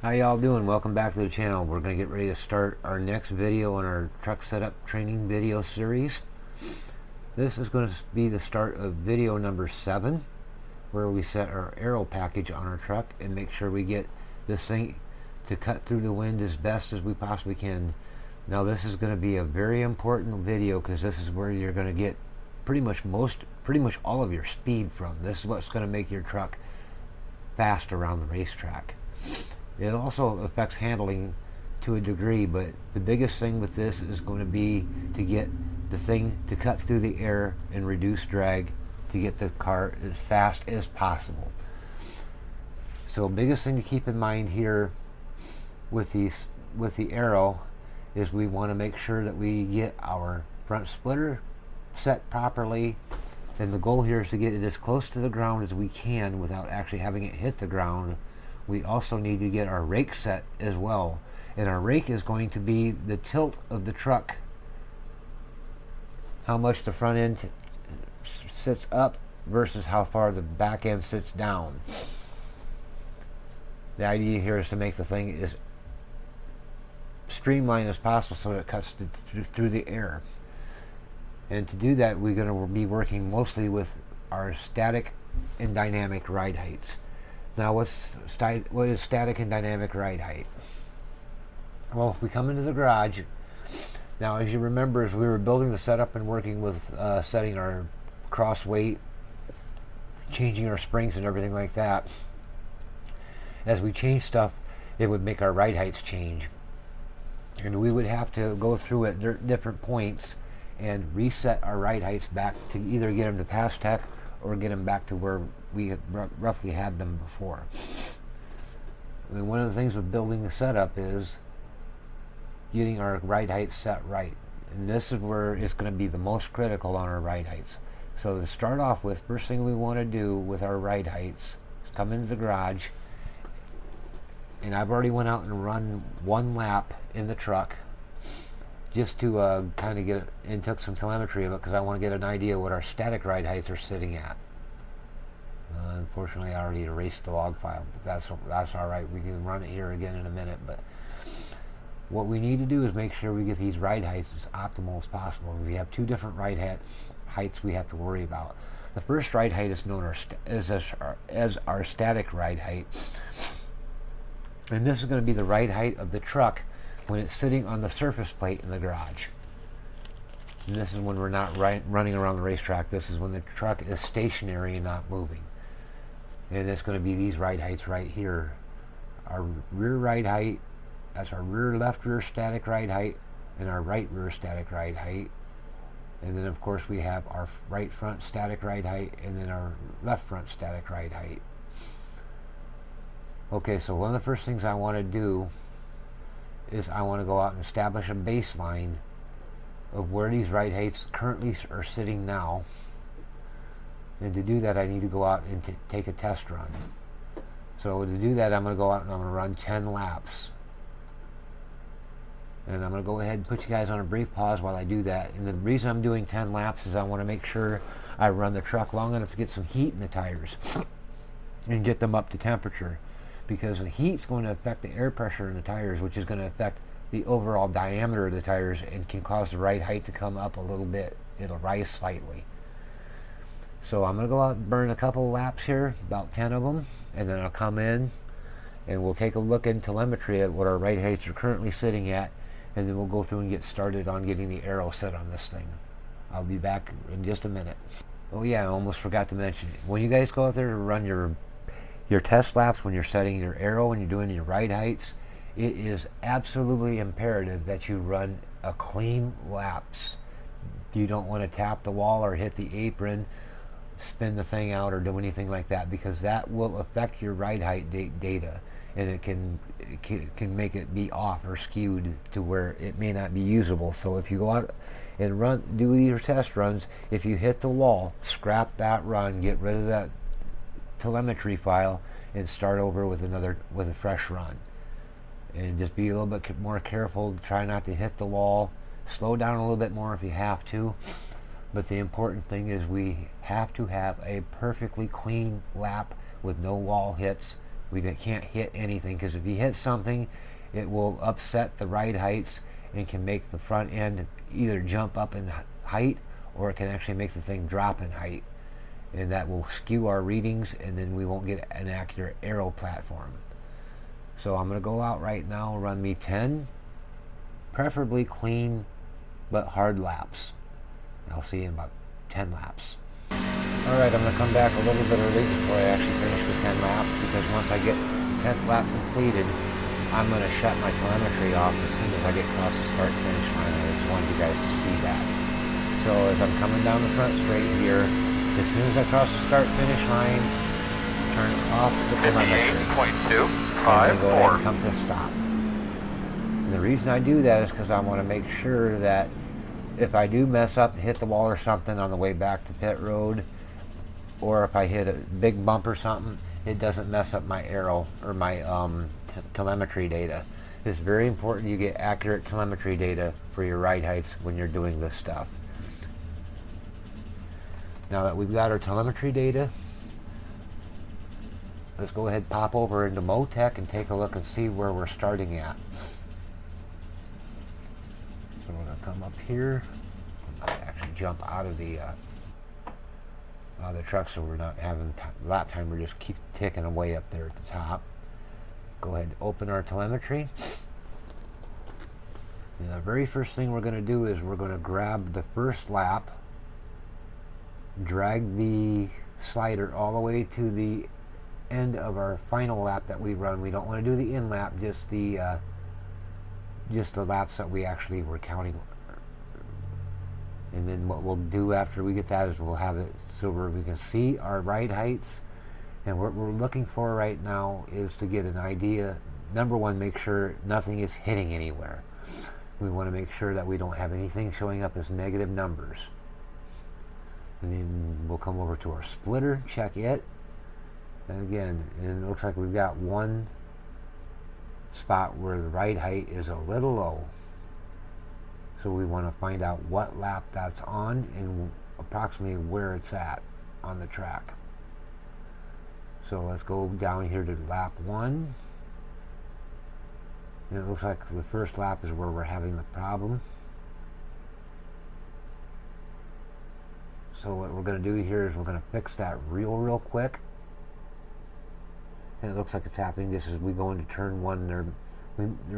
How y'all doing? Welcome back to the channel. We're going to get ready to start our next video on our truck setup training video series. This is going to be the start of video number 7, where we set our Aero package on our truck and make sure we get this thing to cut through the wind as best as we possibly can. Now this is going to be a very important video because this is where you're going to get pretty much all of your speed from. This is what's going to make your truck fast around the racetrack. It also affects handling to a degree, but the biggest thing with this is going to be to get the thing to cut through the air and reduce drag to get the car as fast as possible. So biggest thing to keep in mind here with the Aero is we want to make sure that we get our front splitter set properly, and the goal here is to get it as close to the ground as we can without actually having it hit the ground. We also need to get our rake set as well, and our rake is going to be the tilt of the truck, how much the front end sits up versus how far the back end sits down. The idea here is to make the thing as streamlined as possible so that it cuts through the air. And to do that, we're going to be working mostly with our static and dynamic ride heights. Now, what is static and dynamic ride height? Well, if we come into the garage, now as you remember, as we were building the setup and working with setting our cross weight, changing our springs and everything like that, as we change stuff, it would make our ride heights change. And we would have to go through at different points and reset our ride heights back to either get them to pass tech or get them back to where we had roughly had them before. I mean, one of the things with building a setup is getting our ride heights set right. And this is where it's going to be the most critical on our ride heights. So to start off with, first thing we want to do with our ride heights is come into the garage. And I've already went out and run one lap in the truck just to kind of get and took some telemetry of it because I want to get an idea what our static ride heights are sitting at. Unfortunately, I already erased the log file, but that's all right. We can run it here again in a minute. But what we need to do is make sure we get these ride heights as optimal as possible. We have two different ride heights we have to worry about. The first ride height is known as our static ride height, and this is going to be the ride height of the truck when it's sitting on the surface plate in the garage. And this is when we're not running around the racetrack. This is when the truck is stationary and not moving. And it's going to be these ride heights right here. Our rear ride height, that's our left rear static ride height, and our right rear static ride height. And then of course we have our right front static ride height, and then our left front static ride height. Okay, so one of the first things I want to do is I want to go out and establish a baseline of where these ride heights currently are sitting now. And to do that, I need to go out and take a test run. So to do that, I'm going to go out and I'm going to run 10 laps. And I'm going to go ahead and put you guys on a brief pause while I do that. And the reason I'm doing 10 laps is I want to make sure I run the truck long enough to get some heat in the tires and get them up to temperature. Because the heat's going to affect the air pressure in the tires, which is going to affect the overall diameter of the tires and can cause the ride height to come up a little bit. It'll rise slightly. So I'm going to go out and burn a couple laps here, about 10 of them, and then I'll come in and we'll take a look in telemetry at what our ride heights are currently sitting at, and then we'll go through and get started on getting the Aero set on this thing. I'll be back in just a minute. Oh yeah, I almost forgot to mention it. When you guys go out there to run your test laps, when you're setting your Aero, when you're doing your ride heights, it is absolutely imperative that you run a clean laps. You don't want to tap the wall or hit the apron, spin the thing out, or do anything like that, because that will affect your ride height data, and it can make it be off or skewed to where it may not be usable. So if you go out and do your test runs, if you hit the wall, scrap that run, get rid of that telemetry file, and start over with a fresh run. And just be a little bit more careful. Try not to hit the wall. Slow down a little bit more if you have to. But the important thing is we have to have a perfectly clean lap with no wall hits We can't hit anything, because if you hit something, it will upset the ride heights and can make the front end either jump up in height, or it can actually make the thing drop in height, and that will skew our readings, and then we won't get an accurate aero platform. So I'm going to go out right now and run me 10 preferably clean but hard laps. I'll see you in about 10 laps. Alright, I'm going to come back a little bit early before I actually finish the 10 laps, because once I get the 10th lap completed, I'm going to shut my telemetry off as soon as I get across the start finish line. I just wanted you guys to see that. So as I'm coming down the front straight here, as soon as I cross the start finish line, turn off the telemetry. 58.254. And go ahead and come to a stop. And the reason I do that is because I want to make sure that if I do mess up, hit the wall or something on the way back to pit road, or if I hit a big bump or something, it doesn't mess up my aero or my telemetry data. It's very important you get accurate telemetry data for your ride heights when you're doing this stuff. Now that we've got our telemetry data, let's go ahead and pop over into Motec and take a look and see where we're starting at. So we're going to come up here. I'm going to actually jump out of the truck so we're not having lap time. We're just keep ticking away up there at the top. Go ahead and open our telemetry. And the very first thing we're going to do is we're going to grab the first lap, drag the slider all the way to the end of our final lap that we run. We don't want to do the in lap, just the laps that we actually were counting. And then what we'll do after we get that is we'll have it so where we can see our ride heights. And what we're looking for right now is to get an idea. Number one, make sure nothing is hitting anywhere. We want to make sure that we don't have anything showing up as negative numbers. And then we'll come over to our splitter, check it. And again, it looks like we've got one spot where the ride height is a little low. So we want to find out what lap that's on and approximately where it's at on the track. So let's go down here to lap 1. And it looks like the first lap is where we're having the problem. So what we're going to do here is we're going to fix that real quick. And it looks like it's happening just as we go into turn 1. There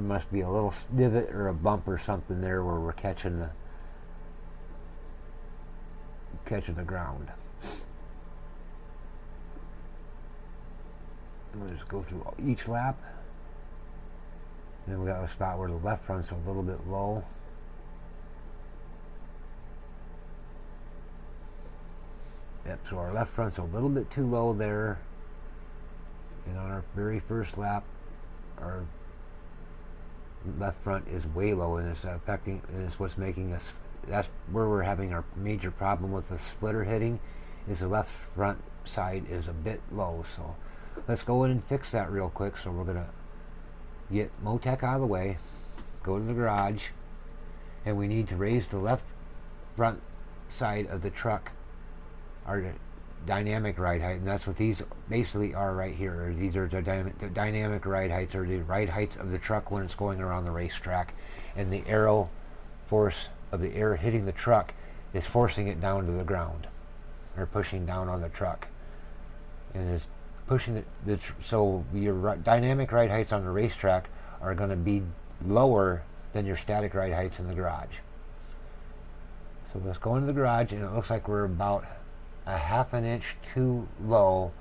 must be a little divot or a bump or something there where we're catching the ground. And we'll just go through each lap. And then we got a spot where the left front's a little bit low. Yep, so our left front's a little bit too low there. And on our very first lap, our left front is way low, and it's affecting, and it's what's making us, that's where we're having our major problem with the splitter hitting, is the left front side is a bit low. So let's go in and fix that real quick. So we're going to get Motec out of the way, go to the garage, and we need to raise the left front side of the truck, our dynamic ride height, and that's what these basically are right here. These are the dynamic ride heights, or the ride heights of the truck when it's going around the racetrack, and the aero force of the air hitting the truck is forcing it down to the ground, or pushing down on the truck, and is pushing so your dynamic ride heights on the racetrack are going to be lower than your static ride heights in the garage. So let's go into the garage, and it looks like we're about a half an inch too low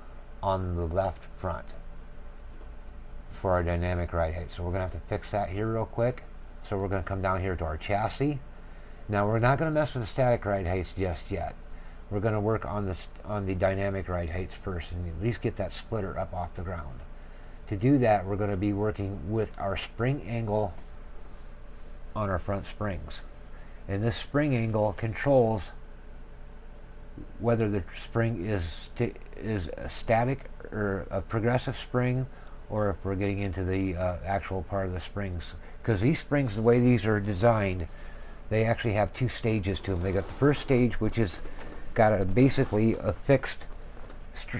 on the left front for our dynamic ride height. So we're going to have to fix that here real quick. So we're going to come down here to our chassis. Now we're not going to mess with the static ride heights just yet. We're going to work on the dynamic ride heights first, and at least get that splitter up off the ground. To do that, we're going to be working with our spring angle on our front springs. And this spring angle controls whether the spring is a static or a progressive spring, or if we're getting into the actual part of the springs. Because these springs, the way these are designed, they actually have 2 stages to them. They got the first stage, which is got basically a fixed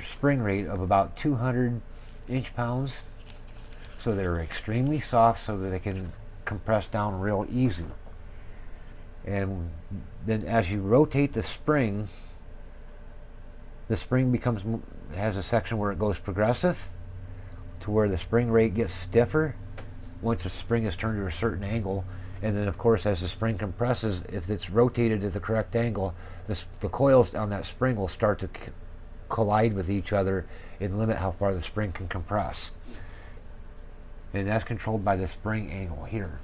spring rate of about 200 inch-pounds, so they're extremely soft so that they can compress down real easy. And then as you rotate the spring has a section where it goes progressive to where the spring rate gets stiffer once the spring is turned to a certain angle. And then of course as the spring compresses, if it's rotated at the correct angle, the coils on that spring will start to collide with each other and limit how far the spring can compress. And that's controlled by the spring angle here.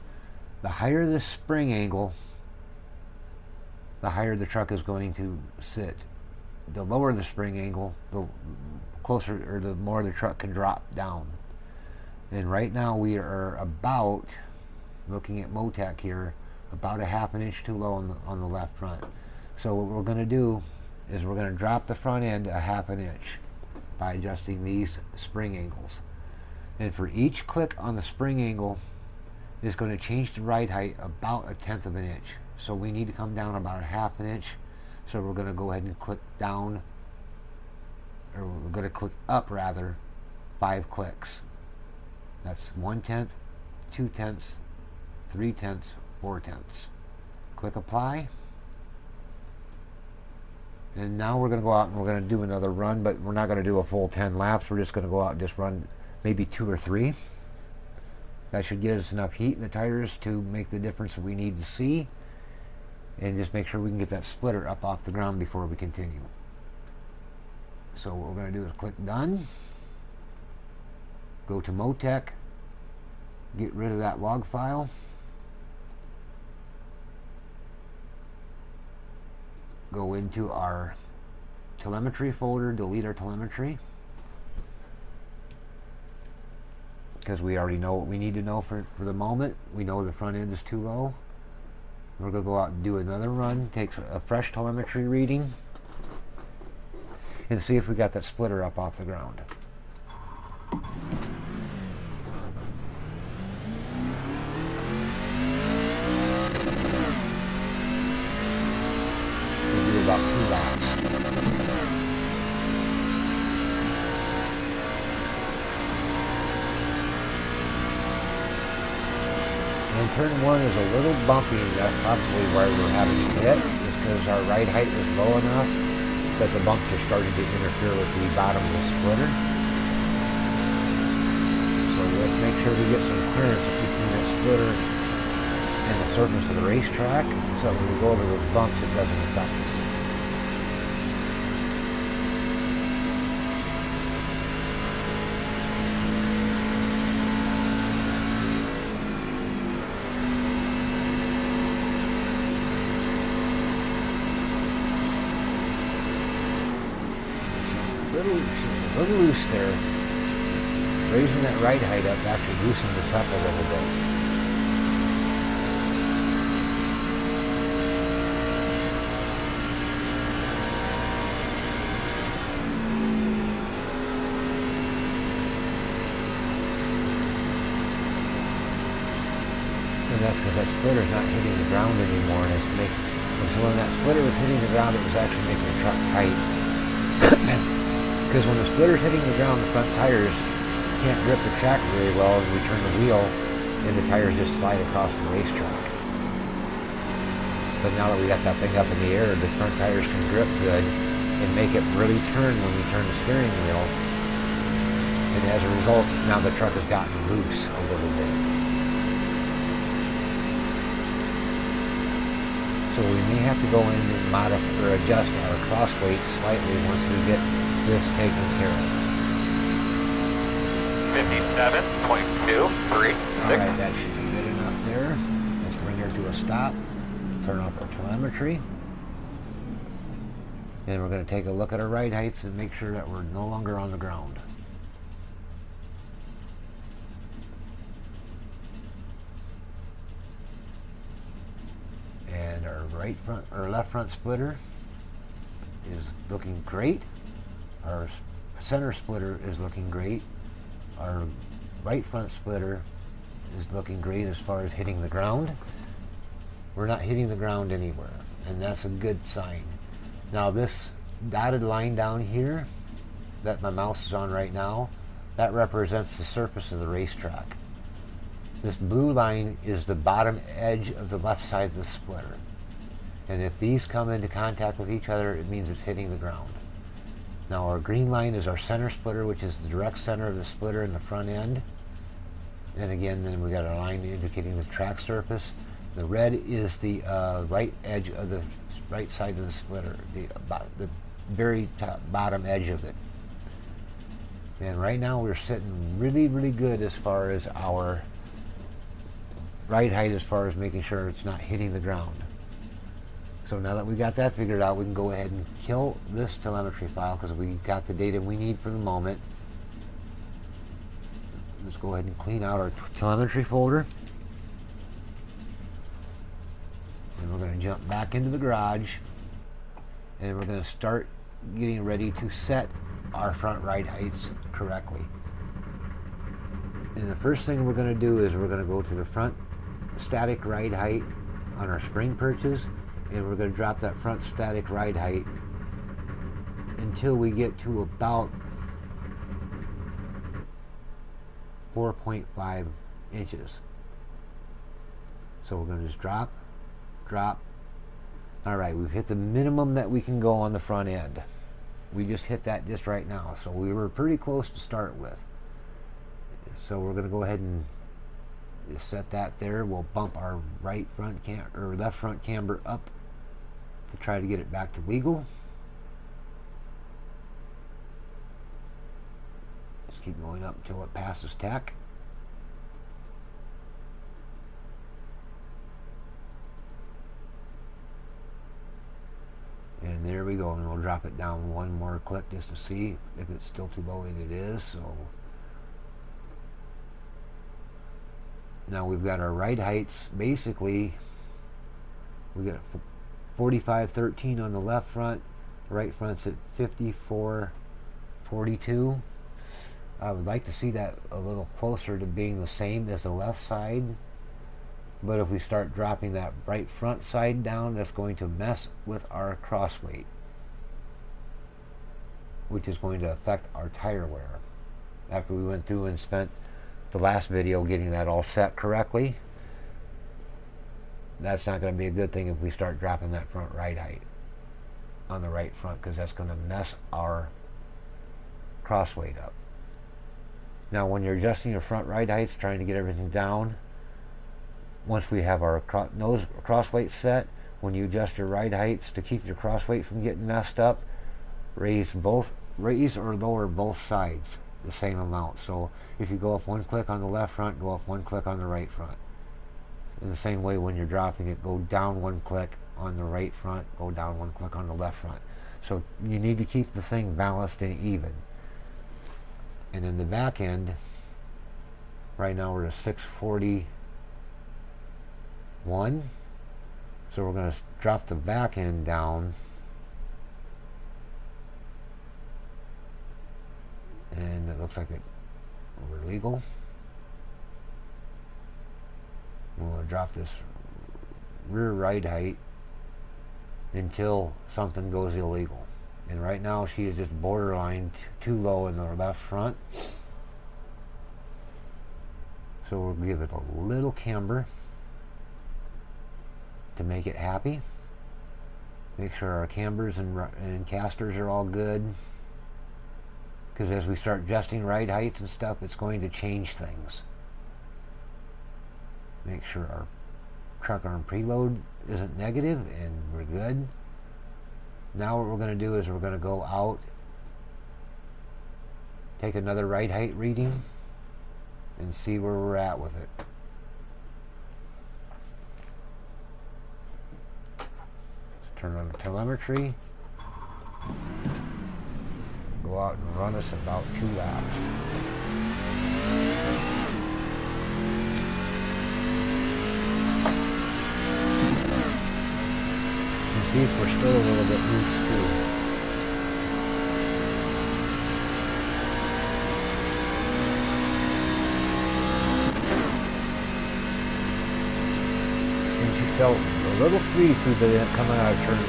The higher the spring angle, the higher the truck is going to sit. The lower the spring angle, the closer or the more the truck can drop down. And right now we are about, looking at Motec here, about a half an inch too low on the left front. So what we're going to do is we're going to drop the front end a half an inch by adjusting these spring angles. And for each click on the spring angle is going to change the ride height about 1/10 of an inch. So we need to come down about a half an inch. So we're going to go ahead and click down, or we're going to click up rather, 5 clicks. That's 1/10, 2/10, 3/10, 4/10. Click apply. And now we're going to go out and we're going to do another run, but we're not going to do a full 10 laps. We're just going to go out and just run maybe 2 or 3. That should get us enough heat in the tires to make the difference that we need to see. And just make sure we can get that splitter up off the ground before we continue. So what we're going to do is click done. Go to Motec. Get rid of that log file. Go into our telemetry folder, delete our telemetry. Because we already know what we need to know for the moment. We know the front end is too low. We're going to go out and do another run, take a fresh telemetry reading, and see if we got that splitter up off the ground. We'll do about 2 laps. And turn 1 is a little bumpy, and that's probably why we're having to hit, is because our ride height was low enough that the bumps are starting to interfere with the bottom of the splitter. So let's make sure we get some clearance between that splitter and the surface of the racetrack, so when we go over those bumps it doesn't affect us. She's a little loose there. Raising that ride height up actually loosened us up a little bit. And that's because that splitter's not hitting the ground anymore, and so when that splitter was hitting the ground, it was actually making the truck tight. Because when the splitter's hitting the ground, the front tires can't grip the track very well, and we turn the wheel, and the tires just slide across the racetrack. But now that we got that thing up in the air, the front tires can grip good and make it really turn when we turn the steering wheel. And as a result, now the truck has gotten loose a little bit. So we may have to go in and modify or adjust our cross weights slightly once we get this taken care of. 57.236. Alright, that should be good enough there. Let's bring her to a stop. Turn off our telemetry. And we're going to take a look at our ride heights and make sure that we're no longer on the ground. And our left front splitter is looking great. Our center splitter is looking great. Our right front splitter is looking great as far as hitting the ground. We're not hitting the ground anywhere, and that's a good sign. Now this dotted line down here that my mouse is on right now, that represents the surface of the racetrack. This blue line is the bottom edge of the left side of the splitter. And if these come into contact with each other, it means it's hitting the ground. Now our green line is our center splitter, which is the direct center of the splitter in the front end. And again, then we got our line indicating the track surface. The red is the right edge of the right side of the splitter, the very top bottom edge of it. And right now we're sitting really, really good as far as our ride height, as far as making sure it's not hitting the ground. So now that we got that figured out, we can go ahead and kill this telemetry file because we got the data we need for the moment. Let's go ahead and clean out our telemetry folder. And we're going to jump back into the garage, and we're going to start getting ready to set our front ride heights correctly. And the first thing we're going to do is we're going to go to the front static ride height on our spring perches, and we're going to drop that front static ride height until we get to about 4.5 inches. So we're going to just drop. All right, we've hit the minimum that we can go on the front end. We just hit that just right now, so we were pretty close to start with. So we're going to go ahead and just set that there. We'll bump our right front or left front camber up to try to get it back to legal. Just keep going up until it passes tach. And there we go, and we'll drop it down one more click just to see if it's still too low, and it is. So now we've got our ride heights. Basically, we got a 45.13 on the left front. The right front's at 54.42. I would like to see that a little closer to being the same as the left side. But if we start dropping that right front side down, that's going to mess with our cross weight, which is going to affect our tire wear. After we went through and spent the last video getting that all set correctly, that's not going to be a good thing if we start dropping that front ride height on the right front, because that's going to mess our cross weight up. Now when you're adjusting your front ride heights, trying to get everything down, once we have our nose cross weight set, when you adjust your ride heights to keep your cross weight from getting messed up, raise or lower both sides the same amount. So if you go up one click on the left front, go up one click on the right front. In the same way, when you're dropping it, go down one click on the right front, go down one click on the left front. So you need to keep the thing balanced and even. And in the back end, right now we're at 641. So we're going to drop the back end down, and it looks like we're legal. We'll drop this rear ride height until something goes illegal. And right now she is just borderline too low in the left front. So we'll give it a little camber to make it happy. Make sure our cambers and casters are all good, because as we start adjusting ride heights and stuff, it's going to change things. Make sure our truck arm preload isn't negative, and we're good. Now what we're going to do is we're going to go out, take another ride height reading, and see where we're at with it. Let's turn on the telemetry. Go out and run us about 2 laps. See if we're still a little bit loose too. And she felt a little free through the coming out of turn 1.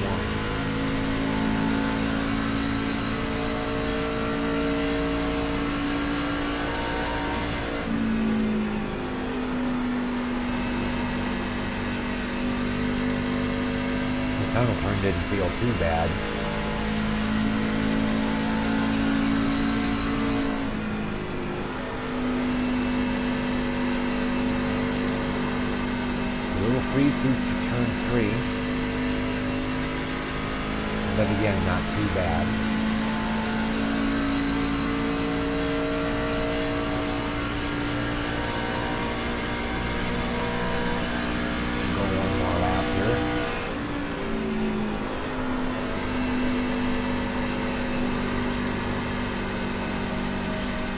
tunnel turn didn't feel too bad. A little free through to turn 3. But again, not too bad. Go one more lap here.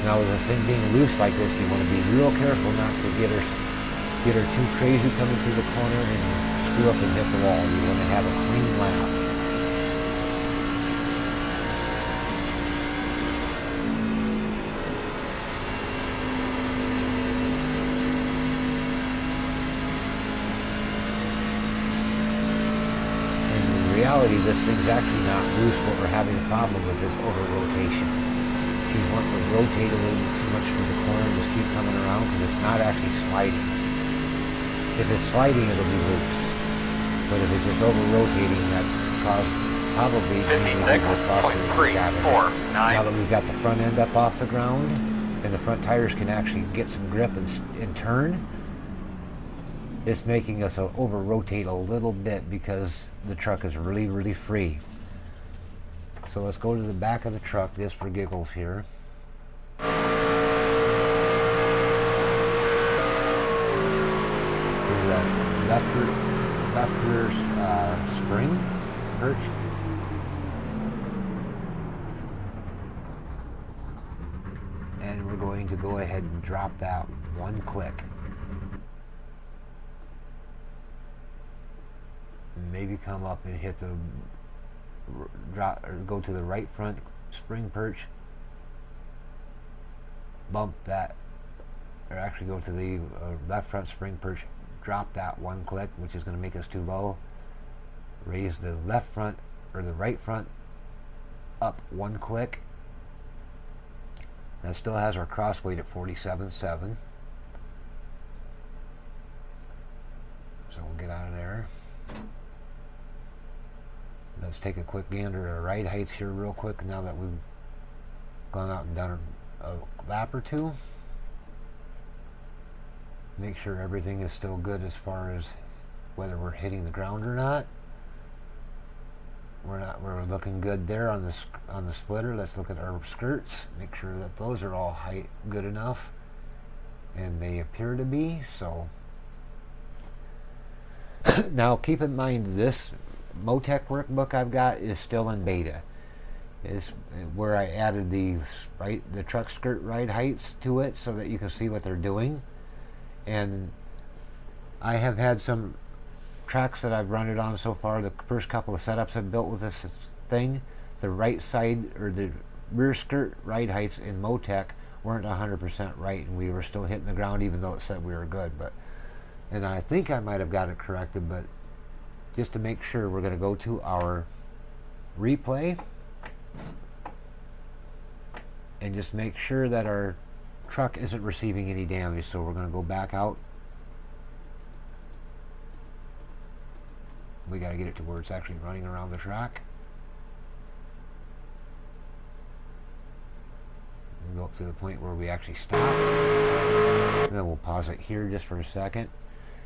Now with the thing being loose like this, you want to be real careful not to get her too crazy coming through the corner and screw up and hit the wall. You want to have a clean lap. In reality, this thing's actually not loose. What we're having a problem with is over-rotation. You want to rotate a little bit too much through the corner and just keep coming around because it's not actually sliding. If it's sliding, it'll be loose. But if it's just over-rotating, that's caused probably mainly now that we've got the front end up off the ground and the front tires can actually get some grip and turn, it's making us over-rotate a little bit because the truck is really, really free. So let's go to the back of the truck just for giggles here. There's that left rear spring perch. And we're going to go ahead and drop that one click. Maybe come up and hit the drop, or go to the right front spring perch, bump that, or actually go to the left front spring perch, drop that one click, which is going to make us too low, raise the left front or the right front up one click. That still has our cross weight at 47.7. So we'll get out of there. Let's take a quick gander at our ride heights here real quick now that we've gone out and done a lap or two. Make sure everything is still good as far as whether we're hitting the ground or not. We're looking good there on the splitter. Let's look at our skirts. Make sure that those are all height good enough. And they appear to be, so. Now keep in mind this Motec workbook I've got is still in beta. Is where I added the truck skirt ride heights to it so that you can see what they're doing. And I have had some tracks that I've run it on so far. The first couple of setups I've built with this thing, the right side or the rear skirt ride heights in Motec weren't 100% right, and we were still hitting the ground even though it said we were good. And I think I might have got it corrected, but just to make sure, we're going to go to our replay and just make sure that our truck isn't receiving any damage. So we're going to go back out. We got to get it to where it's actually running around the track. And go up to the point where we actually stop. And then we'll pause it here just for a second.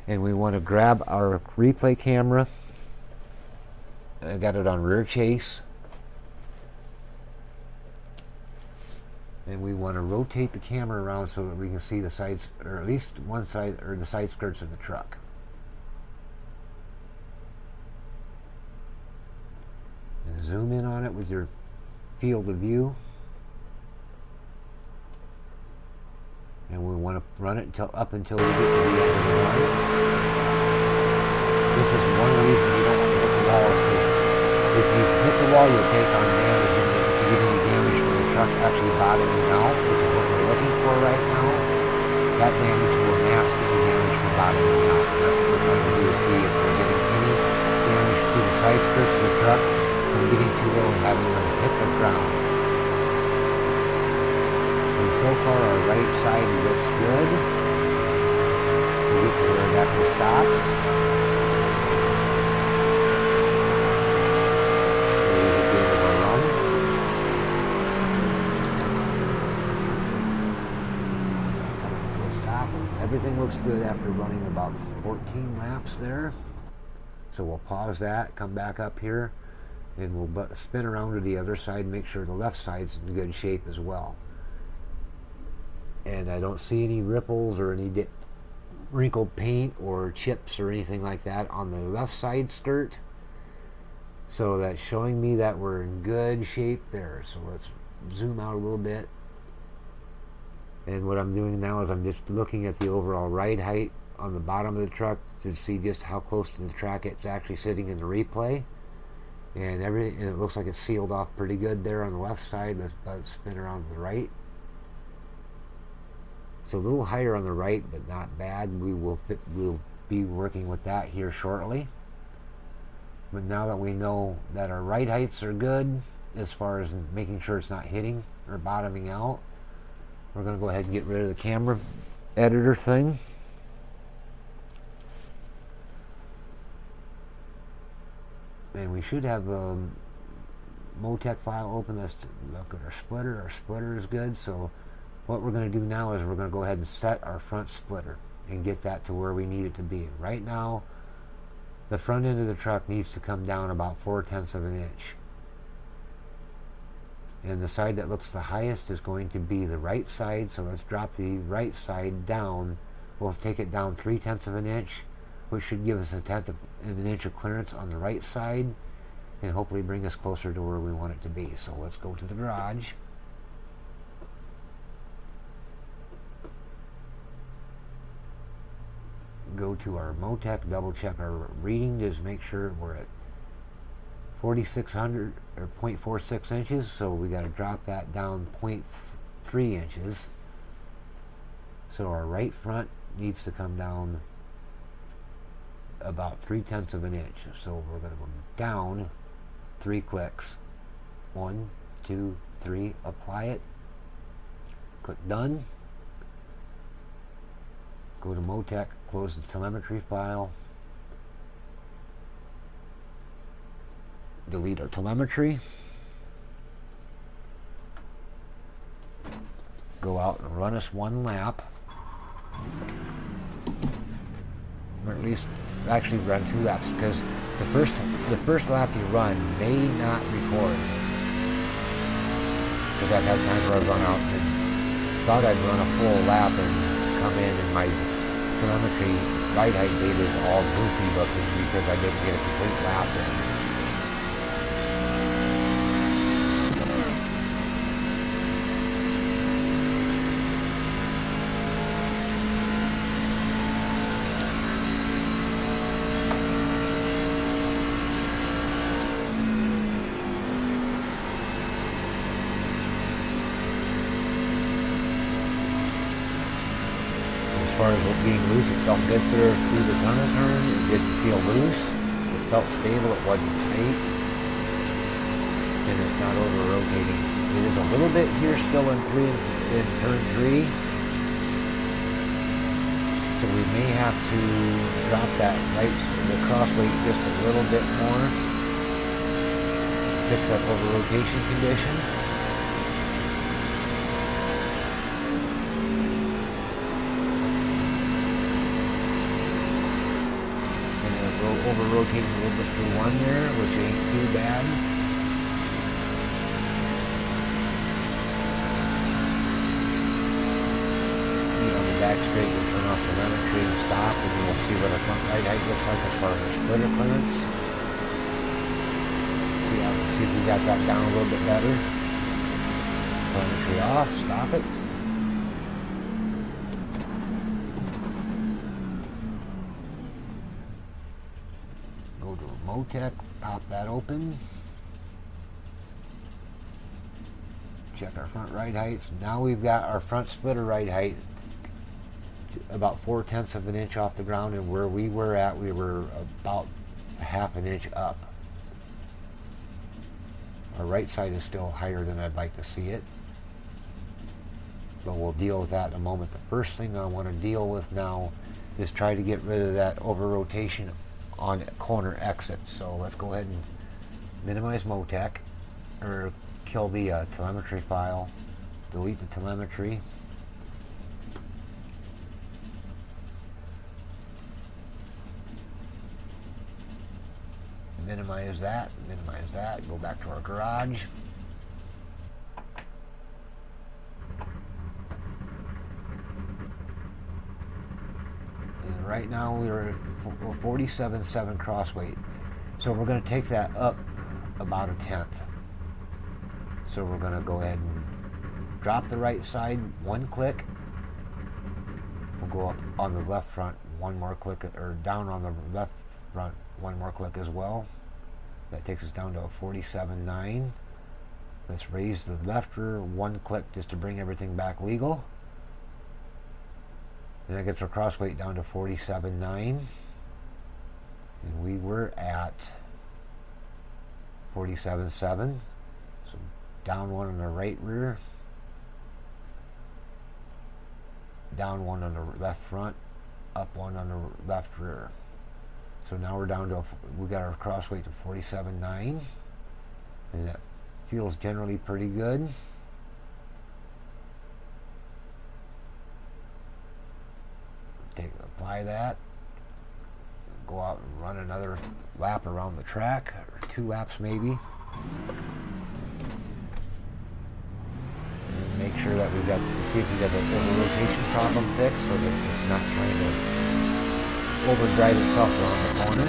And we want to grab our replay camera. I got it on rear chase. And we want to rotate the camera around so that we can see the sides, or at least one side, or the side skirts of the truck. And zoom in on it with your field of view. And we want to run it up until we get to the end of the run. This is one of the reasons you don't want to hit the wall, is because if you hit the wall, you'll take on damage, and if you get any damage from the truck actually bottoming out, which is what we're looking for right now, that damage will mask any damage from bottoming out. And that's what we're trying to do, to see if we're getting any damage to the side skirts of the truck from getting too low and having them hit the ground. And so far our right side looks good. We get to where it actually stops. Everything looks good after running about 14 laps there. So we'll pause that, come back up here, and we'll spin around to the other side and make sure the left side's in good shape as well. And I don't see any ripples or any wrinkled paint or chips or anything like that on the left side skirt. So that's showing me that we're in good shape there. So let's zoom out a little bit. And what I'm doing now is I'm just looking at the overall ride height on the bottom of the truck to see just how close to the track it's actually sitting in the replay. And it looks like it's sealed off pretty good there on the left side. Let's spin around to the right. So a little higher on the right, but not bad. We'll be working with that here shortly. But now that we know that our ride heights are good, as far as making sure it's not hitting or bottoming out, we're going to go ahead and get rid of the camera editor thing. And we should have a Motec file open. Let's look at our splitter. Our splitter is good. So what we're going to do now is we're going to go ahead and set our front splitter and get that to where we need it to be. Right now, the front end of the truck needs to come down about 4/10 of an inch. And the side that looks the highest is going to be the right side. So let's drop the right side down. We'll take it down 3/10 of an inch, which should give us 1/10 of an inch of clearance on the right side and hopefully bring us closer to where we want it to be. So let's go to the garage. Go to our Motec, double check our reading, just make sure we're at 4,600 or 0.46 inches. So we got to drop that down 0.3 inches. So our right front needs to come down about 3/10 of an inch. So we're going to go down 3 clicks. 1, 2, 3. Apply it. Click done. Go to Motec, close the telemetry file. Delete our telemetry. Go out and run us 1 lap. Or at least actually run 2 laps, because the first lap you run may not record. Because I've had times where I've run out and thought I'd run a full lap and come in and my telemetry ride height data is all goofy looking because I didn't get a complete lap in. As far as it being loose, it felt good through the tunnel turn. It didn't feel loose. It felt stable. It wasn't tight. And it's not over rotating. It is a little bit here still in turn 3. So we may have to drop the cross weight just a little bit more to fix that over rotation condition. Over rotating a little bit through 1 there, which ain't too bad. On the back straight, we'll turn off the telemetry and stop, and then we'll see what our front ride height looks like as far as our splitter clearance. See if we got that down a little bit better. Telemetry off, stop it. Go to Motec, pop that open. Check our front ride heights. Now we've got our front splitter ride height about 4/10 of an inch off the ground, and where we were at, we were about 1/2 an inch up. Our right side is still higher than I'd like to see it, but we'll deal with that in a moment. The first thing I want to deal with now is try to get rid of that over rotation on corner exit. So let's go ahead and minimize Motec, or kill the telemetry file, delete the telemetry. minimize that, go back to our garage. And right now we're at 47.7 cross weight. So we're going to take that up about 1/10. So we're going to go ahead and drop the right side 1 click. We'll go up on the left front 1 more click, or down on the left front 1 more click as well. That takes us down to a 47.9. Let's raise the left rear 1 click just to bring everything back legal. And that gets our cross weight down to 47.9. And we were at 47.7. So down 1 on the right rear, down 1 on the left front, up 1 on the left rear. So now we're down to, we got our cross weight to 47.9, and that feels generally pretty good. Apply that, go out and run another lap around the track, or 2 laps maybe. And make sure that we've got, see if we got the over rotation problem fixed so that it's not trying to overdrive itself around the corner.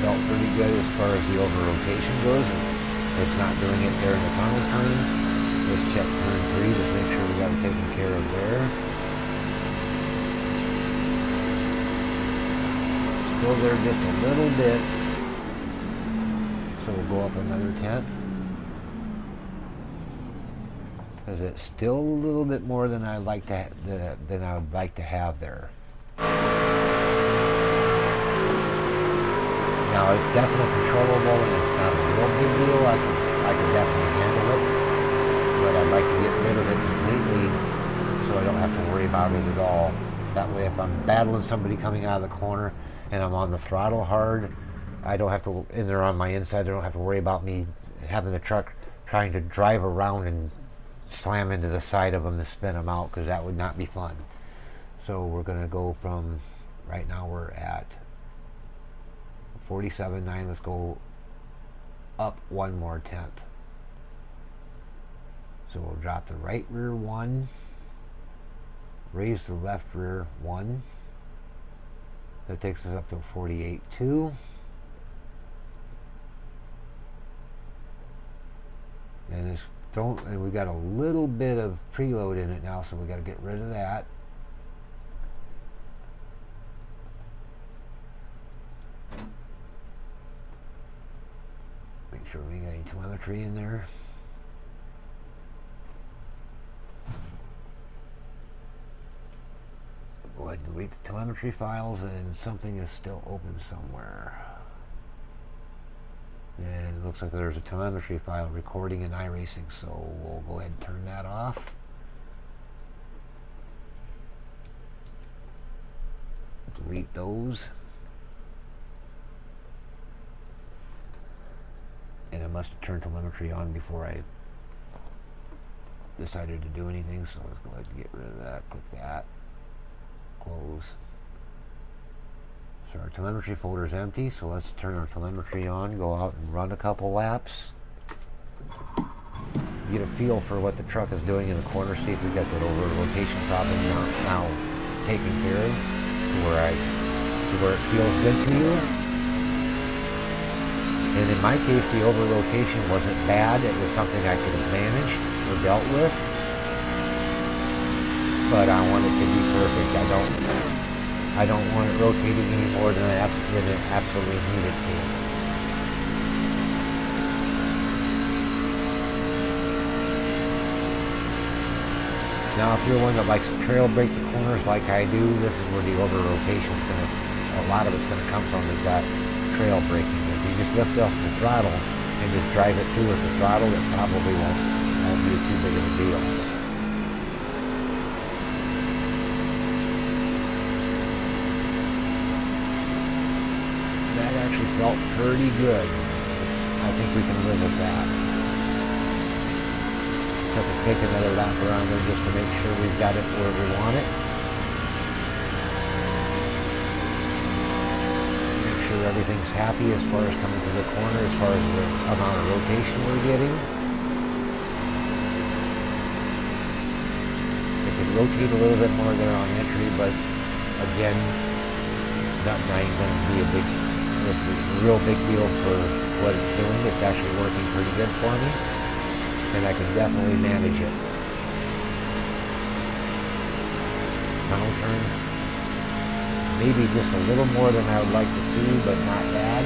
Felt pretty good as far as the over rotation goes. It's not doing it there in the tunnel turn. Let's check turn 3 to make sure we got it taken care of there. Still there just a little bit. So we'll go up another 1/10. Because it's still a little bit more than I'd like to have there. Now it's definitely controllable and it's not a real big deal. I can definitely handle it, but I'd like to get rid of it completely so I don't have to worry about it at all. That way, if I'm battling somebody coming out of the corner and I'm on the throttle hard, I don't have to, and they're on my inside, I don't have to worry about me having the truck trying to drive around and slam into the side of them to spin them out, because that would not be fun. So we're going to go from, right now we're at 47.9, let's go up 1 more 1/10. So we'll drop the right rear 1, raise the left rear 1. That takes us up to 48.2. And we got a little bit of preload in it now, so we got to get rid of that. Make sure we got any telemetry in there. Go ahead and delete the telemetry files, and something is still open somewhere. And it looks like there's a telemetry file recording in iRacing, so we'll go ahead and turn that off. Delete those. And I must have turned telemetry on before I decided to do anything, so let's go ahead and get rid of that. Click that. Close. So our telemetry folder is empty, so let's turn our telemetry on, go out and run a couple laps. Get a feel for what the truck is doing in the corner, see if we got that over rotation problem now taken care of to where it feels good to you. And in my case, the over rotation wasn't bad. It was something I could have managed or dealt with. But I want it to be perfect. I don't want it rotating any more than it absolutely needed to. Now, if you're one that likes to trail break the corners like I do, this is where the over rotation is going to, a lot of it's going to come from, is that trail braking. If you just lift off the throttle and just drive it through with the throttle, it probably won't be too big of a deal. That actually felt pretty good. I think we can live with that. Take another lap around there just to make sure we've got it where we want it. Make sure everything's happy as far as coming through the corner, as far as the amount of rotation we're getting. It can rotate a little bit more there on entry, but again, not going to be a real big deal for what it's doing. It's actually working pretty good for me, and I can definitely manage it. Tunnel turn, maybe just a little more than I would like to see, but not bad.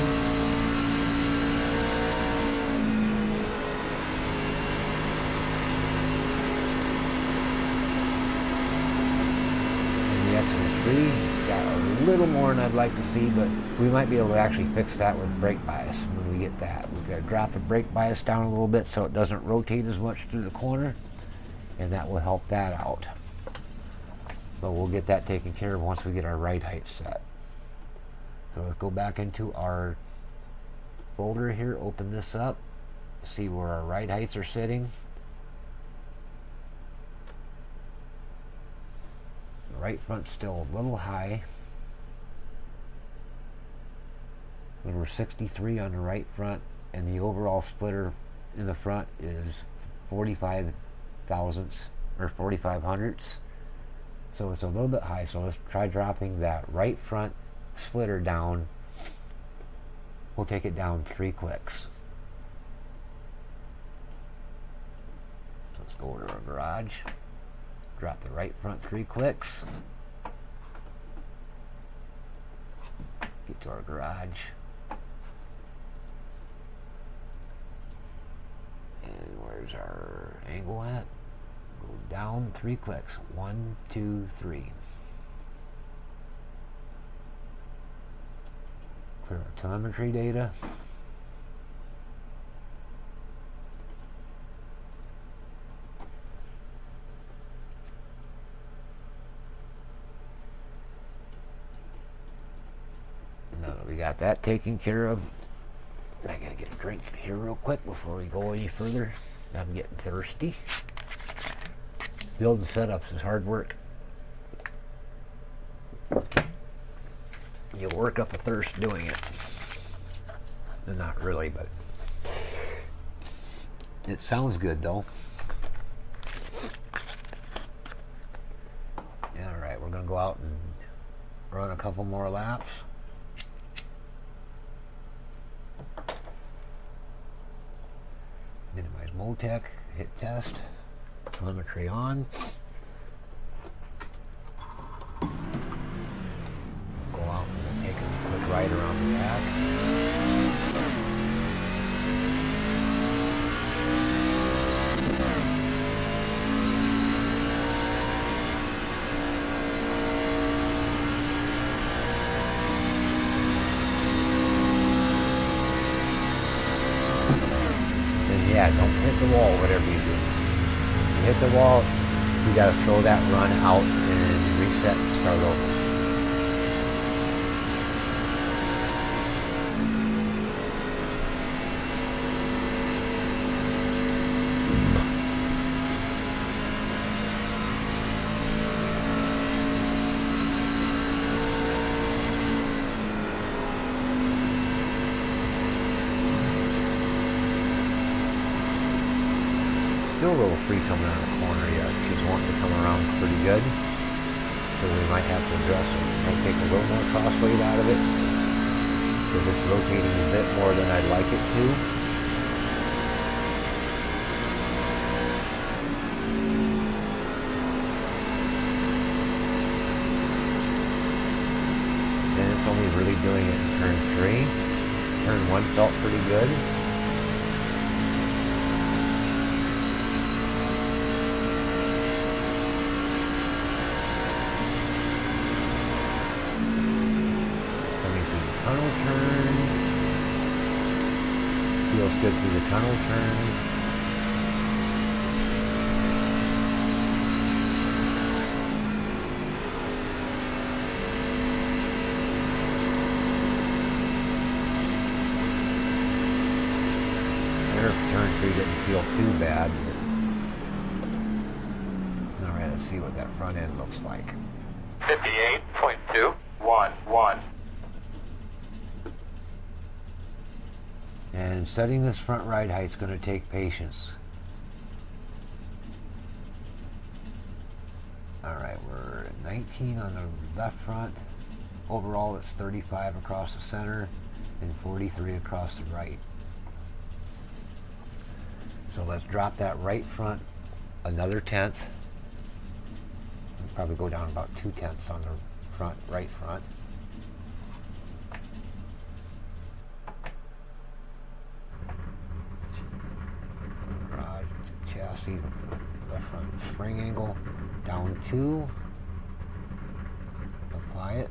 And the X3 got a little more than I'd like to see, but we might be able to actually fix that with brake bias when we get that. We've got to drop the brake bias down a little bit so it doesn't rotate as much through the corner, and that will help that out. But we'll get that taken care of once we get our ride height set. So let's go back into our folder here, open this up, see where our ride heights are sitting. The right front's still a little high. We're 63 on the right front, and the overall splitter in the front is 45 thousandths or 45 hundredths. So it's a little bit high. So let's try dropping that right front splitter down. We'll take it down 3 clicks. So let's go over to our garage. Drop the right front 3 clicks. Get to our garage. And where's our angle at? Go down 3 clicks. 1, 2, 3. Clear our telemetry data. Now that we got that taken care of, I gotta get a drink here real quick before we go any further. I'm getting thirsty. Building setups is hard work. You'll work up a thirst doing it. Not really, but it sounds good though. Alright, we're gonna go out and run a couple more laps. Minimize Motec, hit test, telemetry on. Go out and we'll take a quick ride around the back. Yeah, don't hit the wall, whatever you do. You hit the wall, you gotta throw that run out and reset and start over. Still a little free coming out of the corner yet. She's wanting to come around pretty good. So we might have to address it. Might take a little more cross weight out of it, because it's rotating a bit more than I'd like it to. Then it's only really doing it in turn 3. Turn 1 felt pretty good. Tunnel turn. feels good through the tunnel turn. There, turn 3 didn't feel too bad. Alright, let's see what that front end looks like. 58.211. And setting this front ride height is going to take patience. Alright, we're at 19 on the left front. Overall, it's 35 across the center and 43 across the right. So let's drop that right front another 1/10. We'll probably go down about 2/10 on the front, right front. Chassis, left front spring angle, down 2, apply it.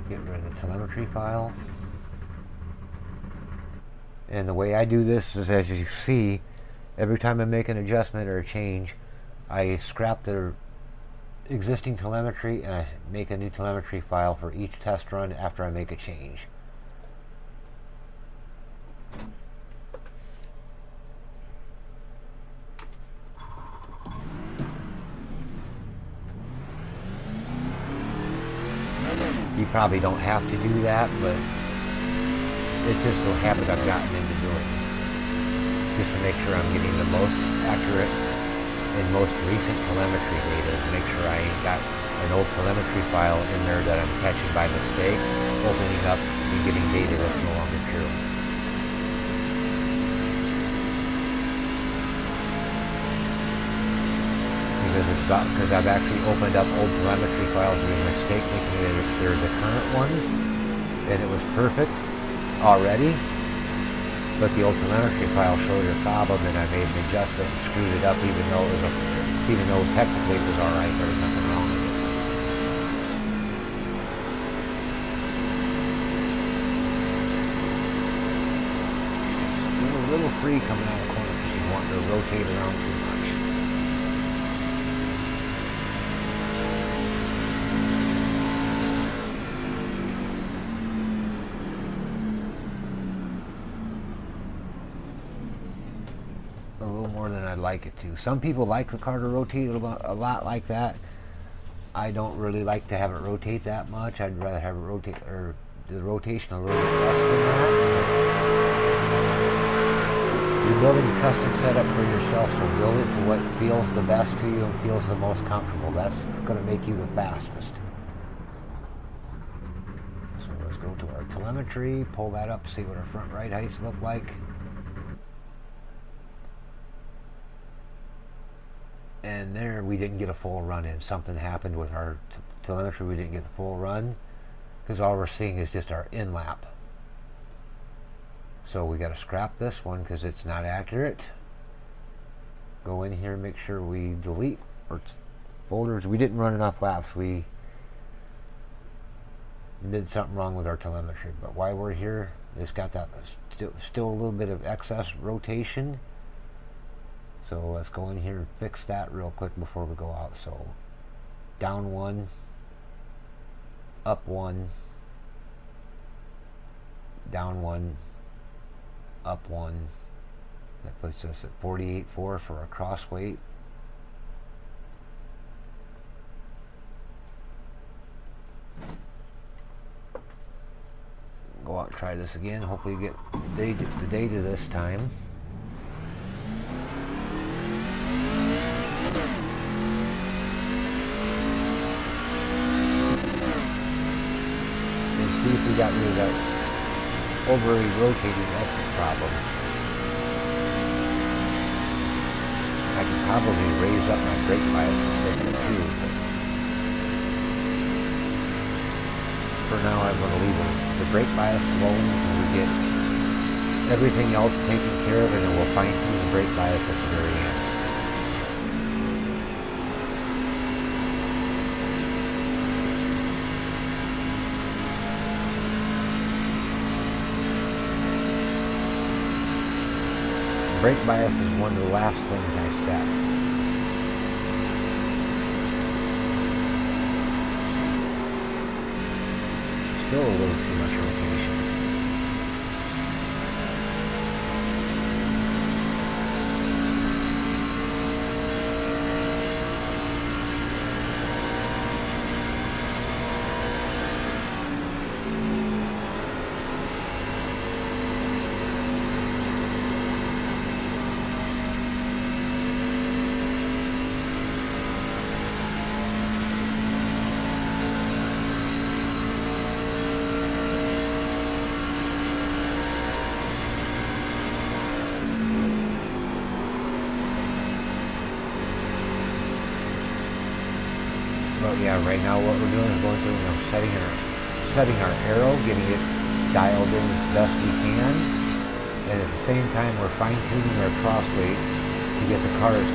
Get rid of the telemetry file. And the way I do this is, as you see, every time I make an adjustment or a change, I scrap the existing telemetry and I make a new telemetry file for each test run after I make a change. You probably don't have to do that, but it's just a habit I've gotten into doing. Just to make sure I'm getting the most accurate and most recent telemetry data, to make sure I ain't got an old telemetry file in there that I'm catching by mistake, opening up and getting data that's no longer true. Because I've actually opened up old telemetry files with a mistake, thinking that they're the current ones, and it was perfect already, but the old telemetry file showed a problem, and I made an adjustment and screwed it up, even though technically it was all right. There was nothing wrong with it. Still a little free coming out of the corner because she's wanting to rotate around too much. A little more than I'd like it to. Some people like the car to rotate a lot like that. I don't really like to have it rotate that much. I'd rather have it rotate, or the rotation a little bit less than that. You're building a custom setup for yourself, so build it to what feels the best to you and feels the most comfortable. That's going to make you the fastest. So let's go to our telemetry, pull that up, see what our front right heights look like. And there we didn't get a full run in. Something happened with our telemetry. We didn't get the full run because all we're seeing is just our in-lap. So we got to scrap this one because it's not accurate. Go in here and make sure we delete our folders. We didn't run enough laps. We did something wrong with our telemetry. But while we're here, it's got that still a little bit of excess rotation. So let's go in here and fix that real quick before we go out. So down 1, up 1, down 1, up 1. That puts us at 48.4 for our cross weight. Go out and try this again. Hopefully get the data this time. See if we got rid of that overly rotating exit problem. I can probably raise up my brake bias and fix it too, but for now I'm going to leave the brake bias alone until we get everything else taken care of, and then we'll fine tune the brake bias at the very end. brake bias is one of the last things I set. Still a little too much rotation. But yeah, right now what we're doing is going through and setting our Aero, getting it dialed in as best we can, and at the same time we're fine tuning our cross weight to get the car get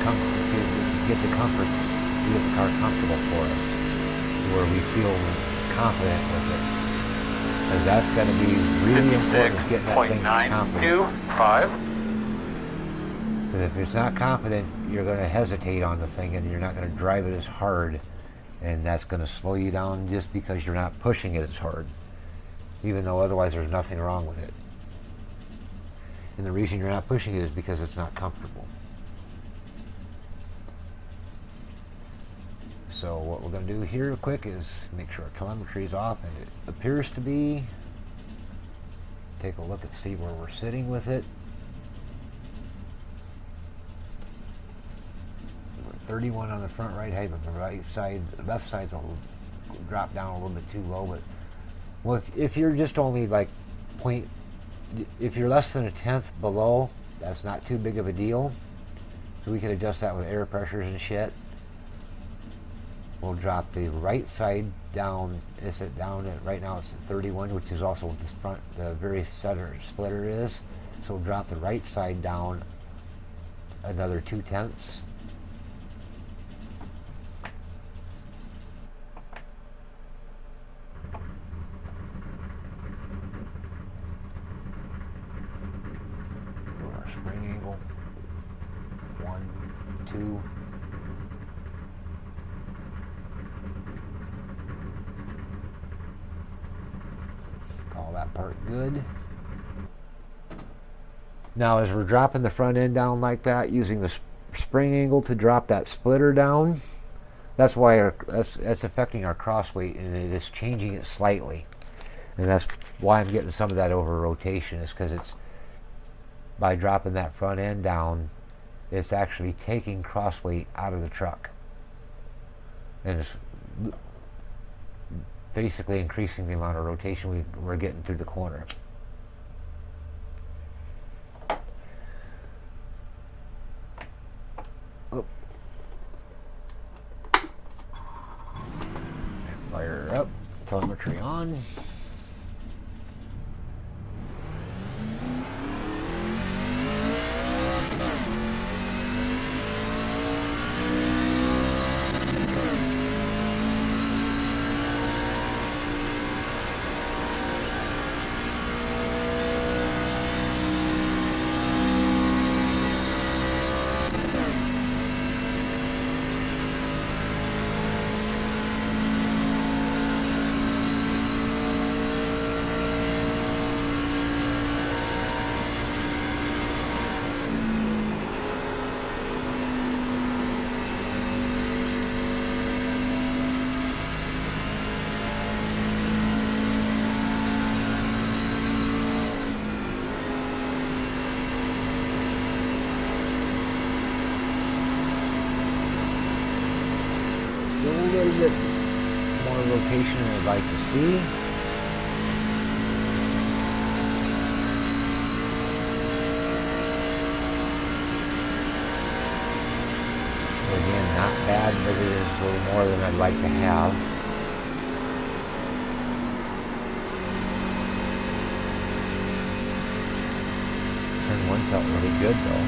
the car comfortable for us, where we feel confident with it. And that's going to be really important, is getting that thing confident. Because if it's not confident, you're going to hesitate on the thing and you're not going to drive it as hard. And that's going to slow you down just because you're not pushing it as hard, even though otherwise there's nothing wrong with it. And the reason you're not pushing it is because it's not comfortable. So what we're going to do here real quick is make sure our telemetry is off, and it appears to be. Take a look and see where we're sitting with it. 31 on the front right height, but the left side's will drop down a little bit too low. But well, if you're just only like if you're less than a tenth below, that's not too big of a deal. So we can adjust that with air pressures and shit. We'll drop the right side down. Is it down at right now? It's at 31, which is also what the very center splitter is. So we'll drop the right side down another 0.2. Spring angle 1, 2. Call that part good. Now as we're dropping the front end down like that, using the spring angle to drop that splitter down, that's why that's affecting our cross weight, and it is changing it slightly. And that's why I'm getting some of that over rotation, is because it's by dropping that front end down, it's actually taking cross weight out of the truck, and it's basically increasing the amount of rotation we're getting through the corner. Oh. Fire up, telemetry on. Still a little bit more rotation than I'd like to see. Again, not bad, but it is a little more than I'd like to have. Turn 1 felt really good though.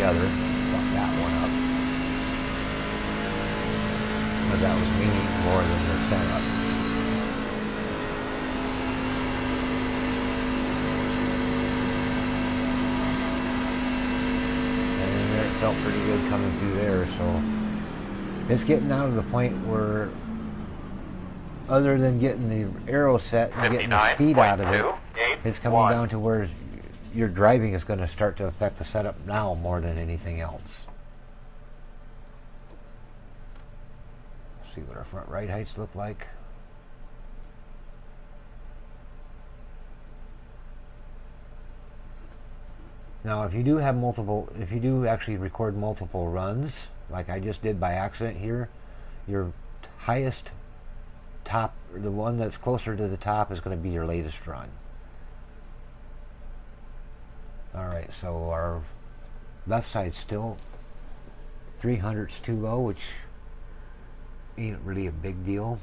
together. Fuck that one up. But that was me more than the setup. And there it felt pretty good coming through there, so it's getting out of the point where, other than getting the Aero set and getting the speed out of it, it's coming down to where your driving is going to start to affect the setup now more than anything else. See what our front right heights look like. Now if you do have multiple, if you do actually record multiple runs, like I just did by accident here, your highest top, the one that's closer to the top, is going to be your latest run. Alright, so our left side's still 300's too low, which ain't really a big deal.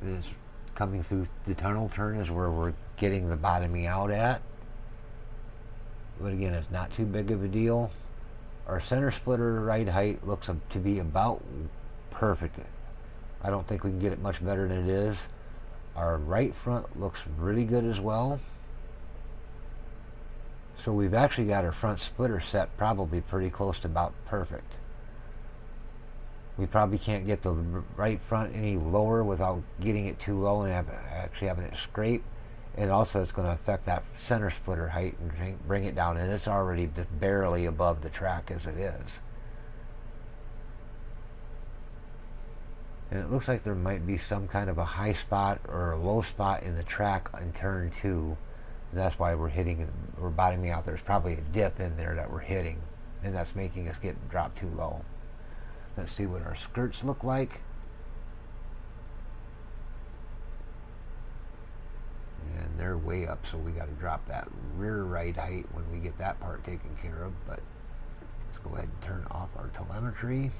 It is coming through the tunnel turn is where we're getting the bottoming out at. But again, it's not too big of a deal. Our center splitter right height looks to be about perfect. I don't think we can get it much better than it is. Our right front looks really good as well. So we've actually got our front splitter set probably pretty close to about perfect. We probably can't get the right front any lower without getting it too low and actually having it scrape. And also it's going to affect that center splitter height and bring it down. And it's already barely above the track as it is. And it looks like there might be some kind of a high spot or a low spot in the track in turn 2. And that's why we're bottoming out. There's probably a dip in there that we're hitting, and that's making us drop too low. Let's see what our skirts look like. And they're way up, so we got to drop that rear right height when we get that part taken care of. But let's go ahead and turn off our telemetry.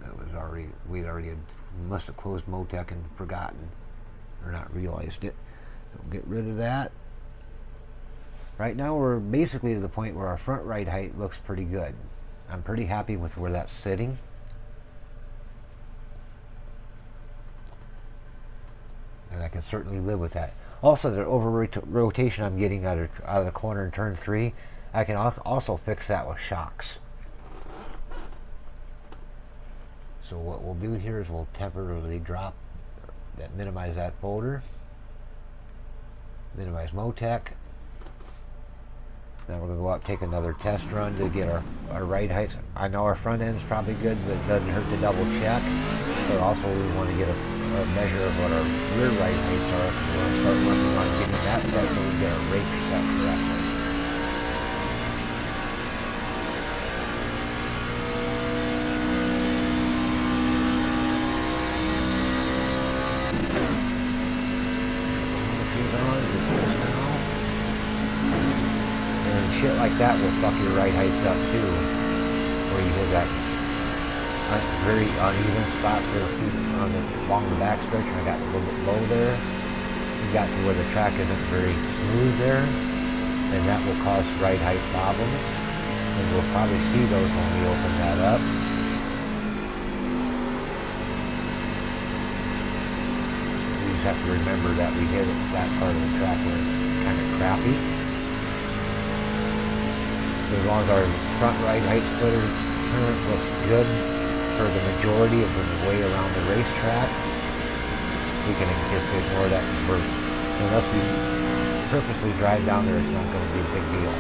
That was already, must have closed Motec and forgotten, or not realized it. So we'll get rid of that. Right now we're basically to the point where our front right height looks pretty good. I'm pretty happy with where that's sitting. And I can certainly live with that. Also, the over rotation I'm getting out of the corner in turn 3, I can also fix that with shocks. So what we'll do here is we'll temporarily minimize that folder, minimize Motec. Then we're going to go out and take another test run to get our right heights. I know our front end's probably good, but it doesn't hurt to double check. But also we want to get a measure of what our rear right heights are. We're going to start working on getting that set so we can get our rake set correctly. Shit like that will fuck your right heights up too, where you hit that very uneven spot there along the back stretch. I got a little bit low there. You got to where the track isn't very smooth there, and that will cause right height problems. And we'll probably see those when we open that up. We just have to remember that we hit that part of the track where it's kind of crappy. As long as our front right height splitter turns looks good for the majority of the way around the racetrack, we can just ignore that because unless we purposely drive down there, it's not going to be a big deal.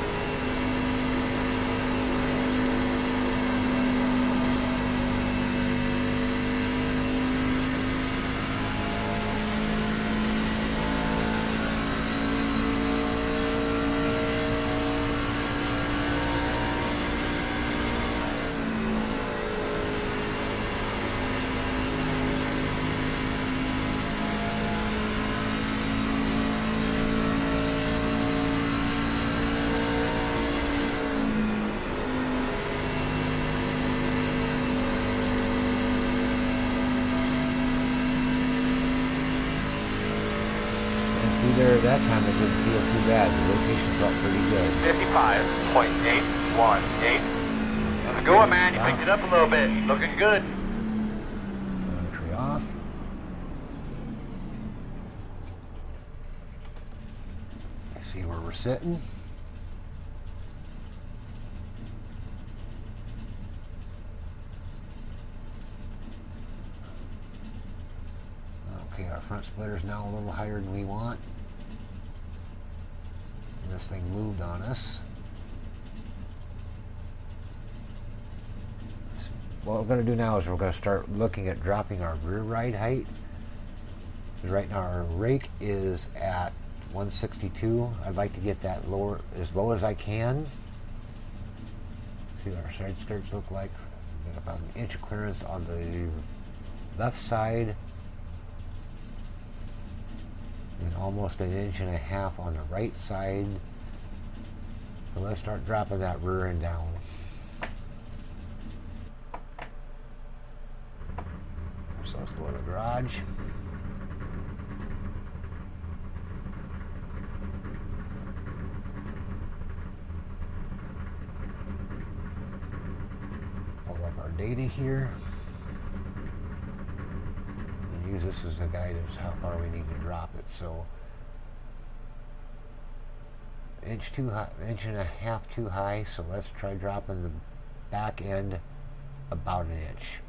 that time it didn't feel too bad. The rotation felt pretty good. 55.818. How's it going, man? You picked it up a little bit. Looking good. Telemetry off. See where we're sitting. Okay, our front splitter's now a little higher than we want. And this thing moved on us. What we're going to do now is we're going to start looking at dropping our rear ride height. Because right now our rake is at 162. I'd like to get that lower, as low as I can. See what our side skirts look like. We've got about an inch of clearance on the left side. And almost an inch and a half on the right side. So let's start dropping that rear end down. So let's go to the garage. Pull up our data here. Use this as a guide as how far we need to drop it. So inch and a half too high, so let's try dropping the back end about an inch.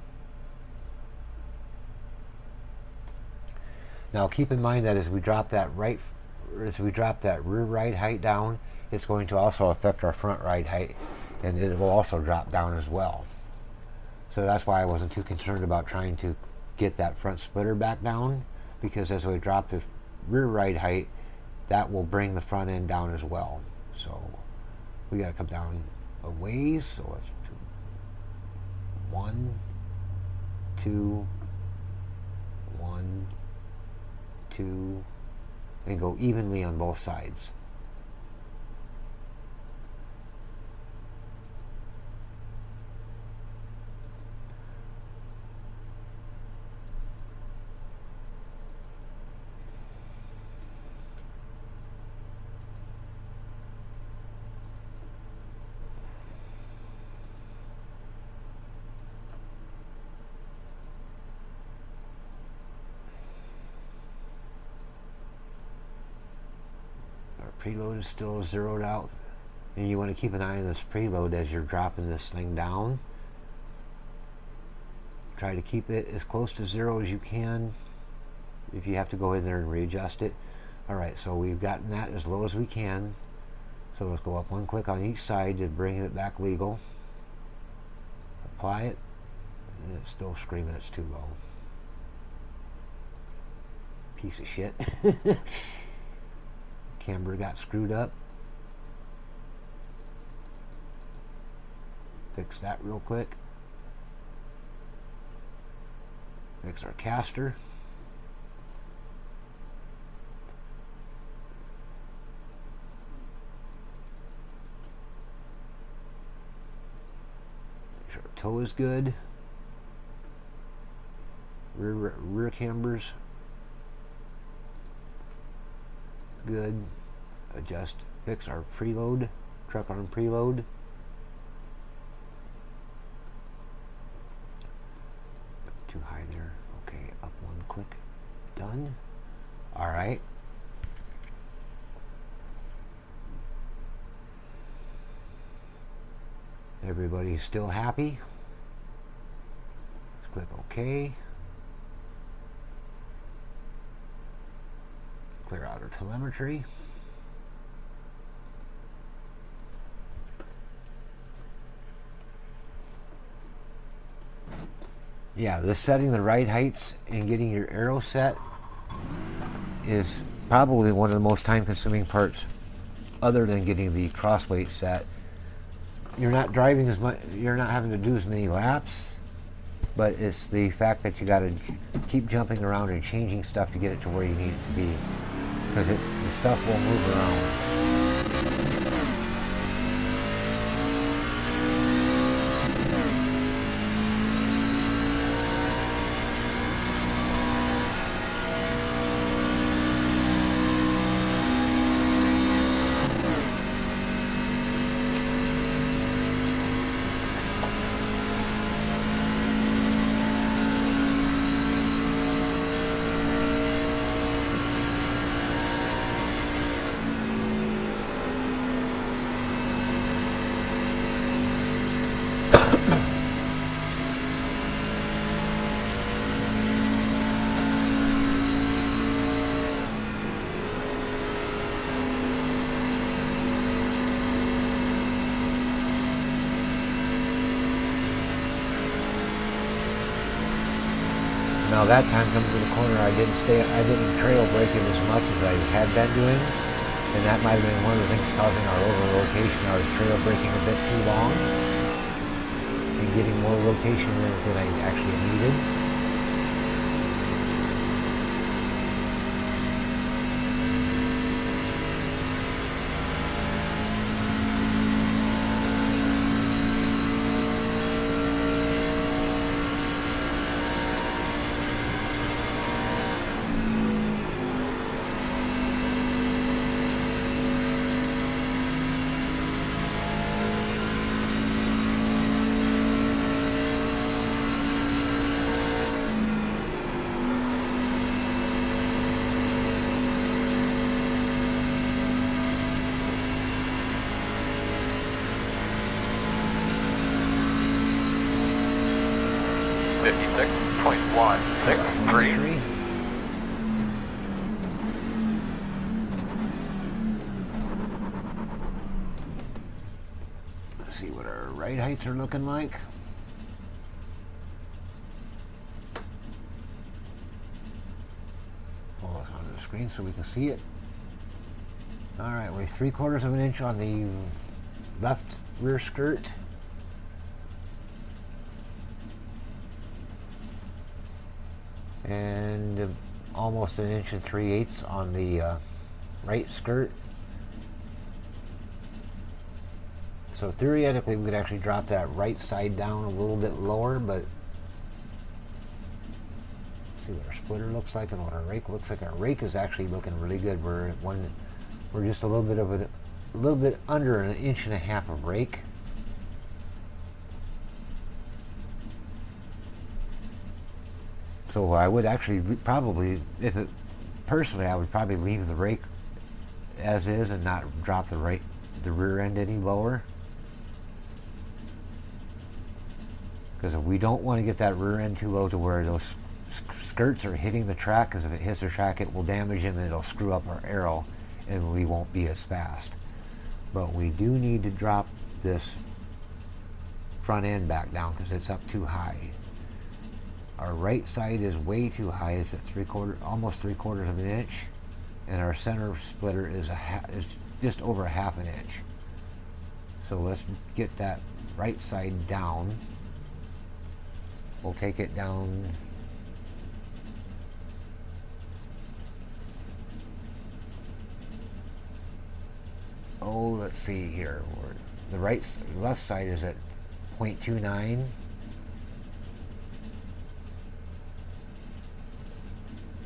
Now keep in mind that as we drop that rear ride height down, it's going to also affect our front ride height, and it will also drop down as well. So that's why I wasn't too concerned about trying to get that front splitter back down, because as we drop the rear ride height, that will bring the front end down as well. So we got to come down a ways. So let's do 1, 2, 1, 2, and go evenly on both sides. Preload is still zeroed out, and you want to keep an eye on this preload as you're dropping this thing down. Try to keep it as close to zero as you can. If you have to go in there and readjust it. Alright, so we've gotten that as low as we can. So let's go up one click on each side to bring it back legal. Apply it, and it's still screaming it's too low. Piece of shit. Camber got screwed up. Fix that real quick. Fix our caster. Make sure our toe is good. Rear cambers good. Adjust, fix our preload, truck arm preload. Too high there. Okay, up one click. Done. All right. Everybody's still happy. Let's click OK. Clear out our telemetry. Yeah, this setting the ride heights and getting your Aero set is probably one of the most time-consuming parts, other than getting the crossweight set. You're not driving as much, you're not having to do as many laps, but it's the fact that you got to keep jumping around and changing stuff to get it to where you need it to be, because the stuff will move around. Now that time comes to the corner, I didn't trail brake it as much as I had been doing, and that might have been one of the things causing our over rotation. I was trail braking a bit too long and getting more rotation in it than I actually needed. .163. Let's see what our right heights are looking like. Pull this onto the screen so we can see it. All right, we're 3/4 of an inch on the left rear skirt. And almost 1 3/8 inches on the right skirt. So theoretically we could actually drop that right side down a little bit lower, but see what our splitter looks like and what our rake looks like. Our rake is actually looking really good. We're just a little bit under 1.5 inches of rake. So I would actually probably, personally, I would probably leave the rake as is and not drop the rear end any lower. Because we don't want to get that rear end too low to where those skirts are hitting the track, because if it hits the track it will damage them and it'll screw up our aero and we won't be as fast. But we do need to drop this front end back down because it's up too high. Our right side is way too high. It's at almost 3/4 of an inch, and our center splitter is just over 1/2 inch. So let's get that right side down. We'll take it down let's see here. The left side is at 0.29.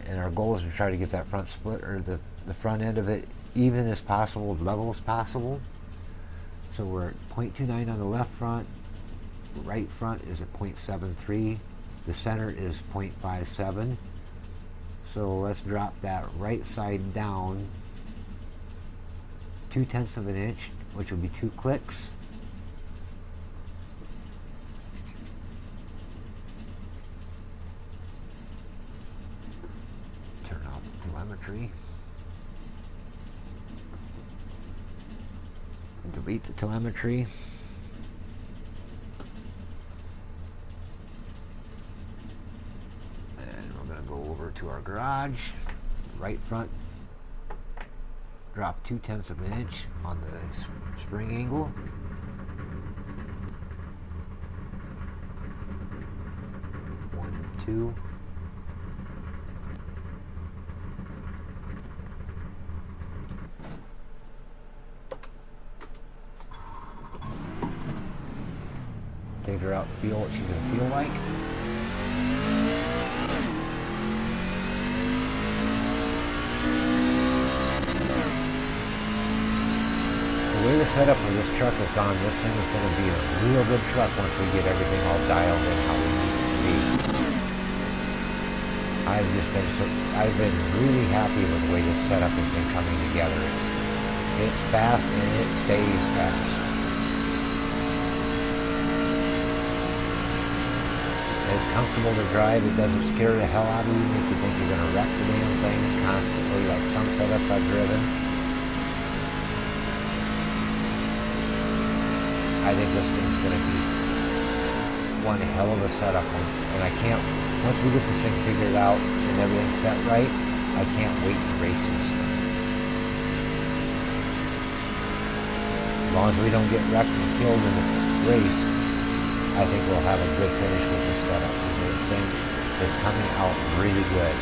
And our goal is to try to get that front split, or the front end of it, even as possible, level as possible. So we're at 0.29 on the left front. The right front is at 0.73. The center is 0.57. So let's drop that right side down 0.2 of an inch, which would be 2 clicks. Turn off the telemetry. Delete the telemetry. And we're going to go over to our garage. Right front, drop 0.2 of an inch on the spring angle. One, two. Take her out and feel what she's going to feel like. The way the setup of this truck has gone, this thing is going to be a real good truck once we get everything all dialed in how we need it to be. I've been really happy with the way this setup has been coming together. It's fast and it stays fast. It's comfortable to drive. It doesn't scare the hell out of you, make you think you're going to wreck the damn thing constantly like some setups I've driven. I think this thing's going to be one hell of a setup, and I can't Once we get this thing figured out and everything set right, I can't wait to race this thing. As long as we don't get wrecked and killed in the race, I think we'll have a good finish with this setup. This thing is coming out really good.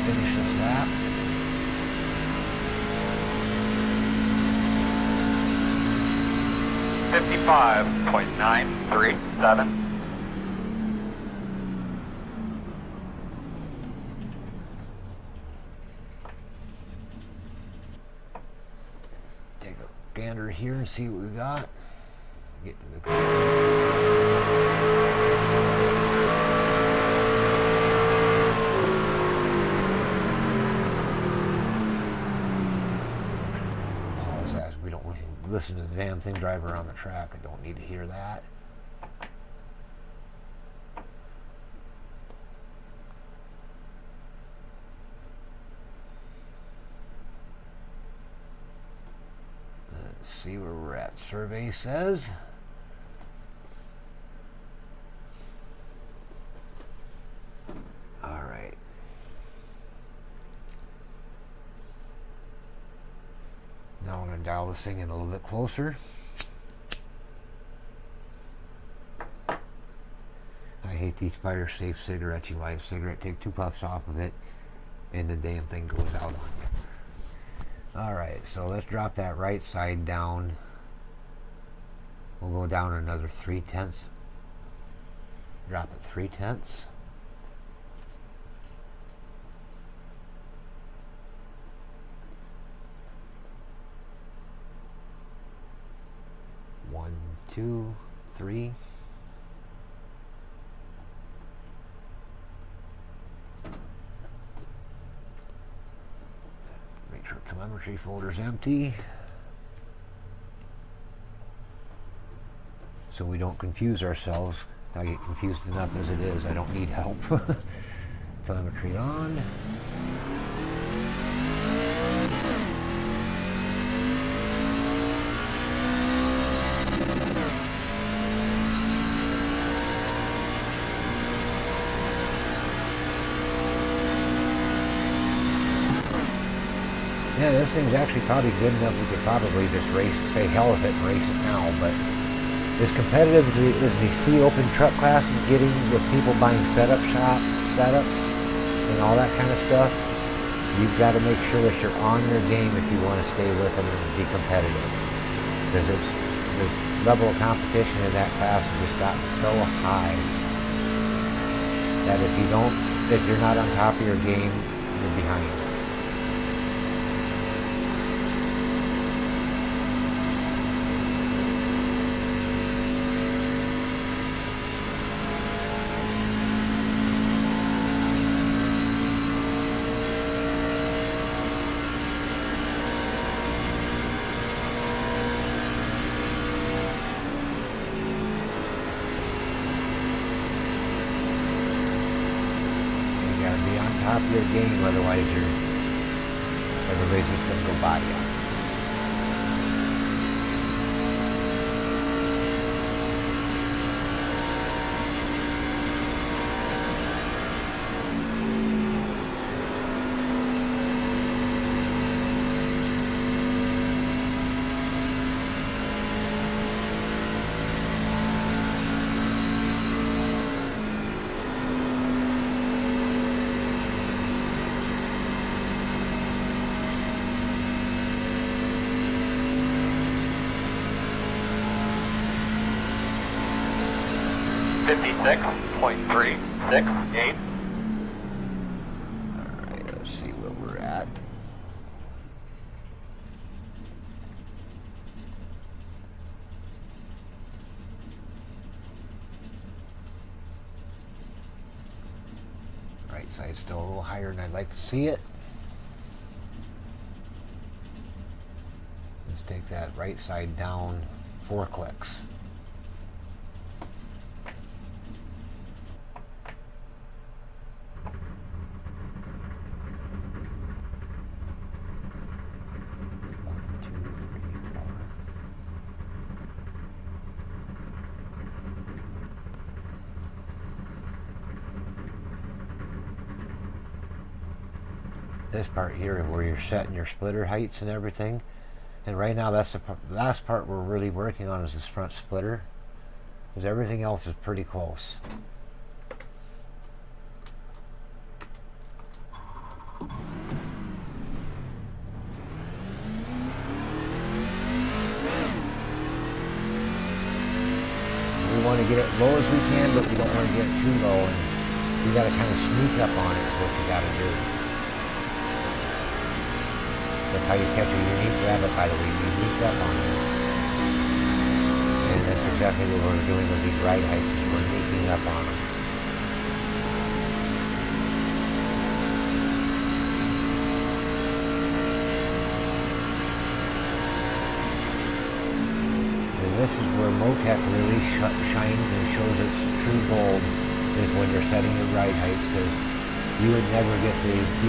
Finish this lap. .937. Take a gander here and see what we got. Get to the we don't listen to the damn thing drive around the track. I don't need to hear that. Let's see where we're at. Survey says all right. Now we're going to dial this thing in a little bit closer. I hate these fire safe cigarettes. You light a cigarette, take 2 puffs off of it, and the damn thing goes out on you. Alright, so let's drop that right side down. We'll go down another 3/10. Drop it 3/10. One, 2, 3. Make sure telemetry folder's empty, so we don't confuse ourselves. I get confused enough as it is. I don't need help. Telemetry on. Yeah, this thing's actually probably good enough. We could probably just race, say hell with it and race it now. But as competitive as the C Open truck class is getting with people buying setups and all that kind of stuff, you've got to make sure that you're on your game if you want to stay with them and be competitive. Because the level of competition in that class has just gotten so high that if you're not on top of your game, you're behind. Top of your game, otherwise everybody's just going to go by you. .368. side's still a little higher than I'd like to see it. Let's take that right side down 4 clicks. This part here where you're setting your splitter heights and everything, and right now that's the last part we're really working on, is this front splitter, because everything else is pretty close. We want to get it low as we can, but we don't want to get it too low, and you got to kind of sneak up on it is what you got to do. That's how you catch a unique rabbit, by the way. You sneak up on it. And that's exactly what we're doing with these ride heights, is we're sneaking up on them. And this is where Motec really shines and shows its true gold, is when you're setting your ride heights, because you would never be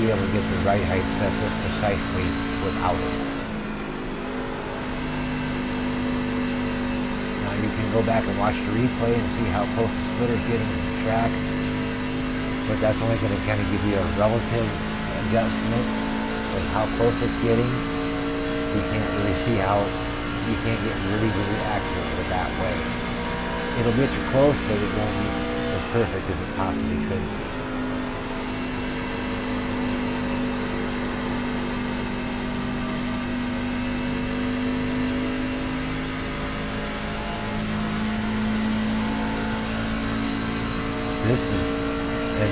able to get the ride height set this precisely without it. Now you can go back and watch the replay and see how close the splitter's getting to the track, but that's only going to kind of give you a relative adjustment of how close it's getting. You can't really see how, you can't get really accurate with it that way. It'll get you close, but it won't be as perfect as it possibly could be.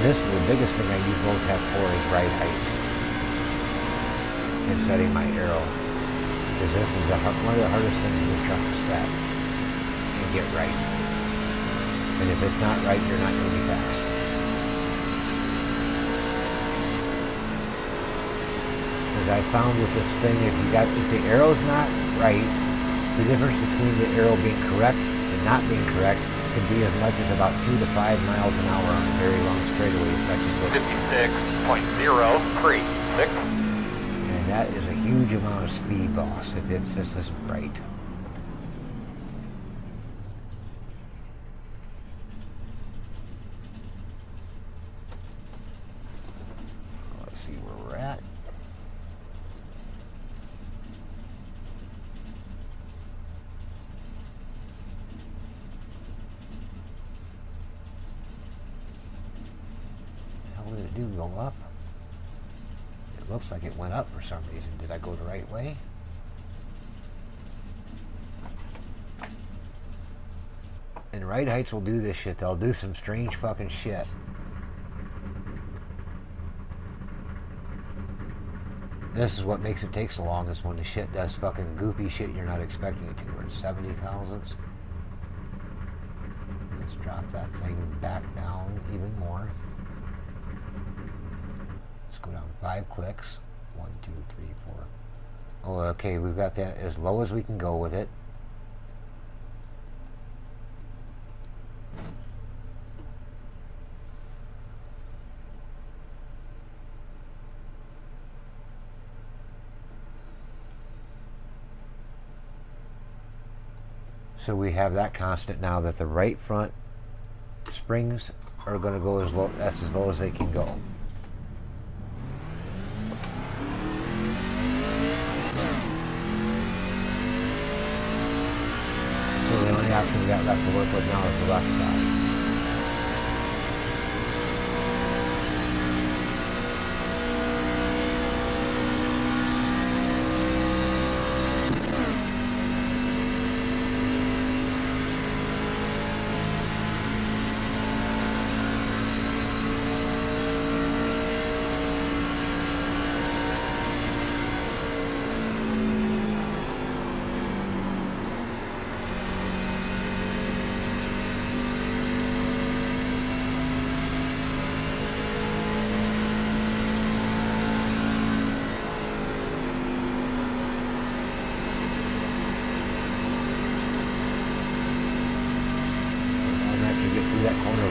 This is the biggest thing I use Motec for, is ride heights and setting my Aero, because this is one of the hardest things in the truck to set and get right. And if it's not right, you're not going to be fast. As I found with this thing, if the Aero's not right, the difference between the Aero being correct and not being correct could be as much as about 2 to 5 miles an hour on very long straightaways such as this. 56.036. And that is a huge amount of speed loss if this isn't right. Let's see where we're at. What did it do? Go up? It looks like it went up for some reason. Did I go the right way? And ride heights will do this shit. They'll do some strange fucking shit. This is what makes it take so long, is when the shit does fucking goofy shit you're not expecting it to. We're at 70 thousandths. Let's drop that thing back down even more. Go down 5 clicks. 1, 2, 3, 4. Oh, okay, we've got that as low as we can go with it. So we have that constant now, that the right front springs are going to go as low as they can go. The only option we got left to work with now is the left side.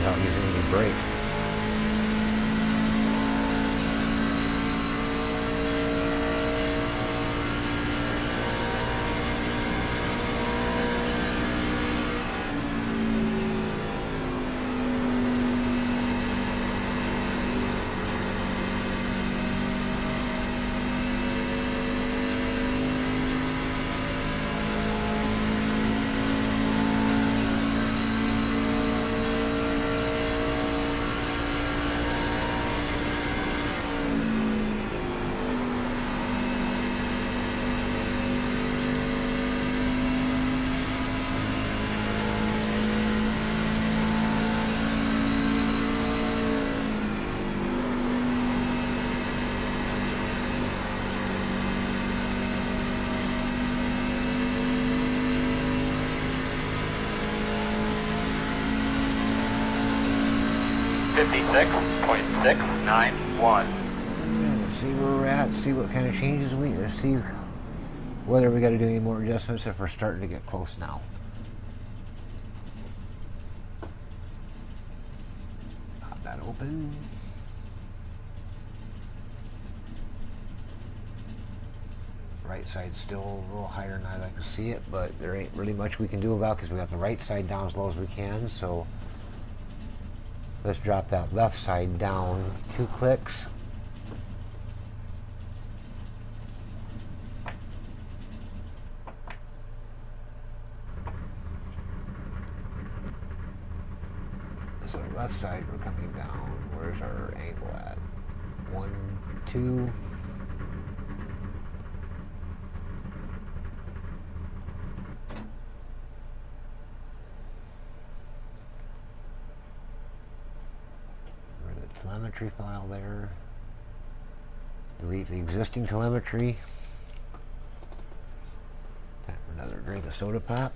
without using any brake. .691. Let's see where we're at, see what kind of changes we need, see whether we got to do any more adjustments if we're starting to get close now. Pop that open. Right side's still a little higher than I like to see it, but there ain't really much we can do about it because we got the right side down as low as we can. So let's drop that left side down 2 clicks. So left side, we're coming down. Where's our angle at? 1, 2. Telemetry file there. Delete the existing telemetry. Time for another drink of soda pop.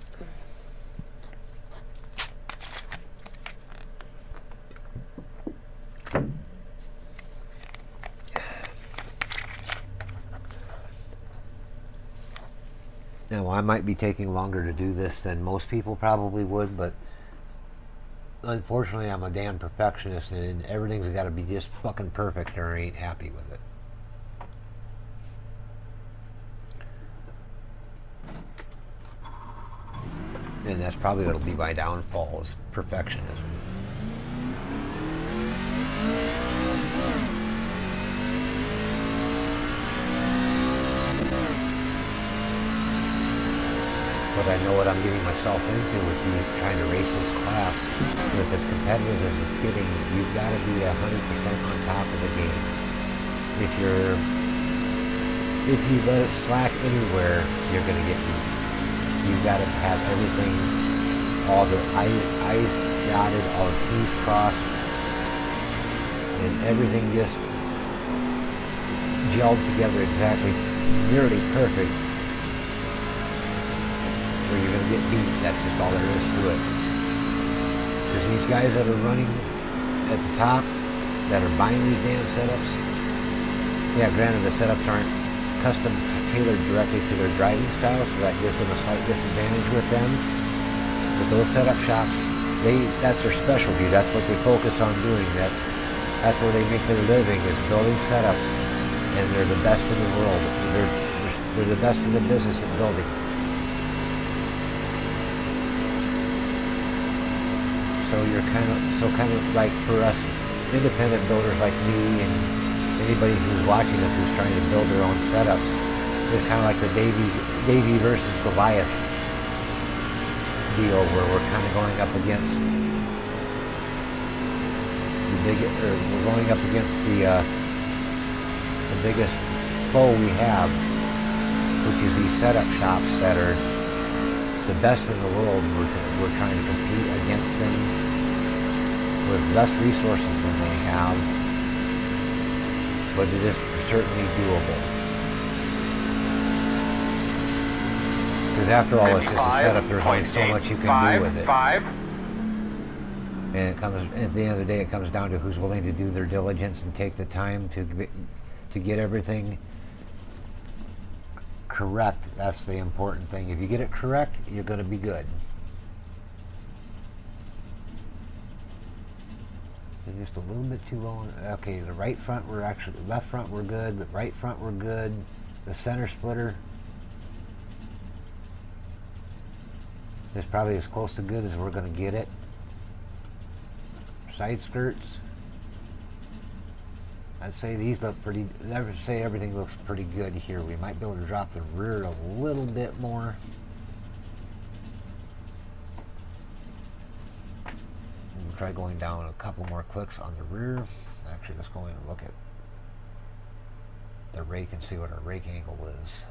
Now, I might be taking longer to do this than most people probably would, but unfortunately, I'm a damn perfectionist, and everything's got to be just fucking perfect, or I ain't happy with it. And that's probably what'll be my downfall, is perfectionism. But I know what I'm getting myself into with trying to race this class. With as competitive as it's getting, you've got to be 100% on top of the game. If you let it slack anywhere, you're going to get beat. You've got to have everything, all the I's dotted, all the T's crossed, and everything just gelled together exactly, nearly perfect. Or you're going to get beat. That's just all there is to it. Because these guys that are running at the top, that are buying these damn setups, yeah, granted the setups aren't custom tailored directly to their driving style, so that gives them a slight disadvantage with them. But those setup shops, that's their specialty. That's what they focus on doing. That's where they make their living, is building setups, and they're the best in the world. They're the best in the business at building. So you're kind of like, for us independent builders like me and anybody who's watching us who's trying to build their own setups, it's kind of like the Davey versus Goliath deal, where we're kind of going up against we're going up against the biggest foe we have, which is these setup shops that are the best in the world. We're trying to compete against them with less resources than they have, but it is certainly doable. Because after all, it's just a setup. There's only so much you can do with it. And it comes, at the end of the day, it comes down to who's willing to do their diligence and take the time to get everything correct. That's the important thing. If you get it correct, you're going to be good. They're just a little bit too low. Okay, the right front we're actually, left front we're good. The right front we're good. The center splitter is probably as close to good as we're going to get it. Side skirts, I'd say these look pretty, I'd say everything looks pretty good here. We might be able to drop the rear a little bit more. We'll try going down a couple more clicks on the rear. Actually, let's go in and look at the rake and see what our rake angle is.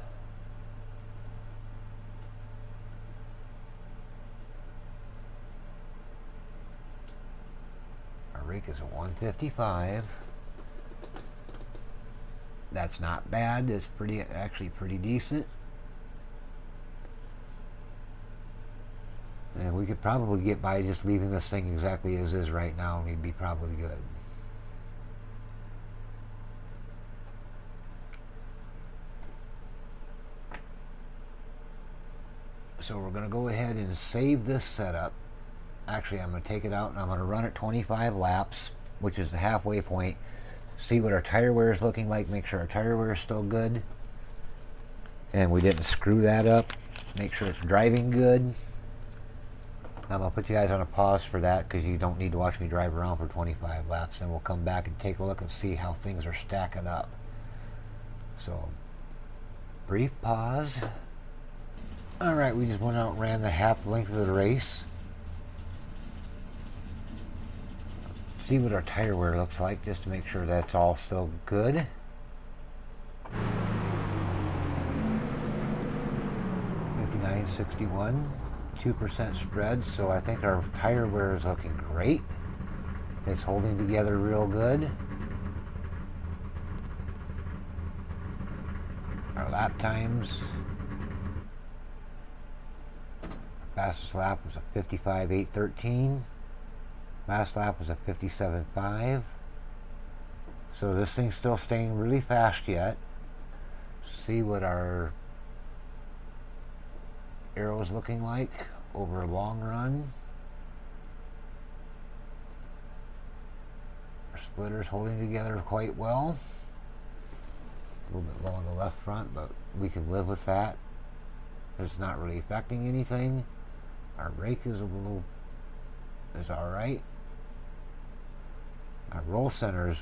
Our rake is a 155. That's not bad. It's pretty, actually pretty decent. And we could probably get by just leaving this thing exactly as is right now, and we'd be probably good. So we're going to go ahead and save this setup. Actually, I'm going to take it out and I'm going to run it 25 laps, which is the halfway point. See what our tire wear is looking like. Make sure our tire wear is still good. And we didn't screw that up. Make sure it's driving good. I'm going to put you guys on a pause for that because you don't need to watch me drive around for 25 laps. And we'll come back and take a look and see how things are stacking up. So, brief pause. Alright, we just went out and ran the half length of the race. See what our tire wear looks like just to make sure that's all still good. 59.61, 2% spread, so I think our tire wear is looking great. It's holding together real good. Our lap times. Fastest lap was a 55.813. Last lap was a 57.5. So this thing's still staying really fast yet. See what our Aero is looking like over a long run. Our splitter's holding together quite well. A little bit low on the left front, but we can live with that. It's not really affecting anything. Our rake is alright. Our roll center is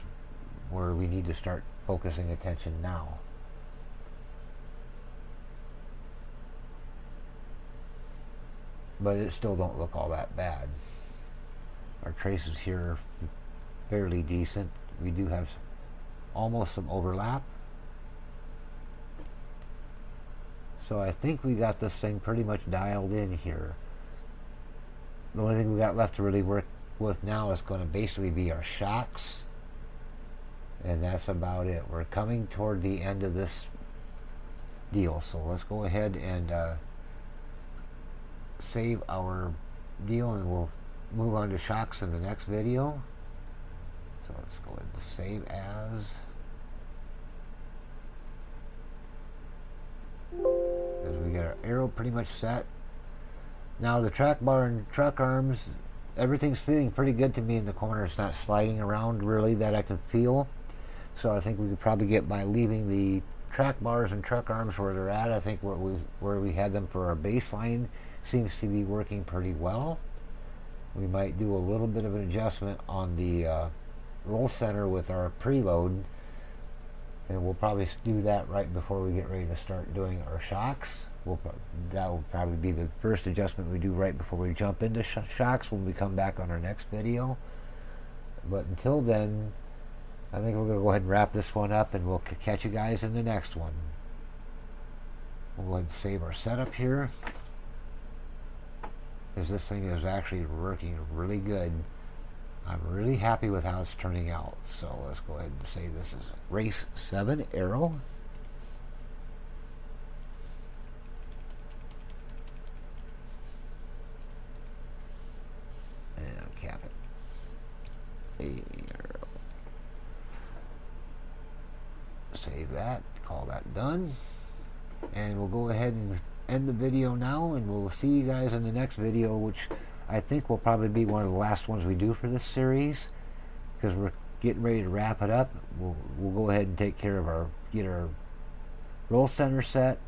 where we need to start focusing attention now. But it still don't look all that bad. Our traces here are fairly decent. We do have almost some overlap. So I think we got this thing pretty much dialed in here. The only thing we got left to really work with now is going to basically be our shocks. And that's about it. We're coming toward the end of this deal. So let's go ahead and save our deal and we'll move on to shocks in the next video. So let's go ahead and save as. As we get our Aero pretty much set. Now the track bar and truck arms, everything's feeling pretty good to me in the corner. It's not sliding around really that I can feel. So I think we could probably get by leaving the track bars and truck arms where they're at. I think where we had them for our baseline seems to be working pretty well. We might do a little bit of an adjustment on the roll center with our preload. And we'll probably do that right before we get ready to start doing our shocks. That will probably be the first adjustment we do right before we jump into shocks when we come back on our next video. But until then, I think we're going to go ahead and wrap this one up and we'll catch you guys in the next one. We'll go ahead and save our setup here, because this thing is actually working really good. I'm really happy with how it's turning out. So let's go ahead and say this is race 7 Aero. And cap it. Aero. Save that. Call that done. And we'll go ahead and end the video now, and we'll see you guys in the next video, which I think will probably be one of the last ones we do for this series. because we're getting ready to wrap it up. We'll go ahead and take care of get our roll center set,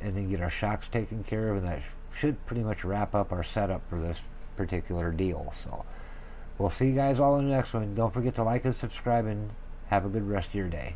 and then get our shocks taken care of, and that should pretty much wrap up our setup for this particular deal. So we'll see you guys all in the next one. Don't forget to like and subscribe, and have a good rest of your day.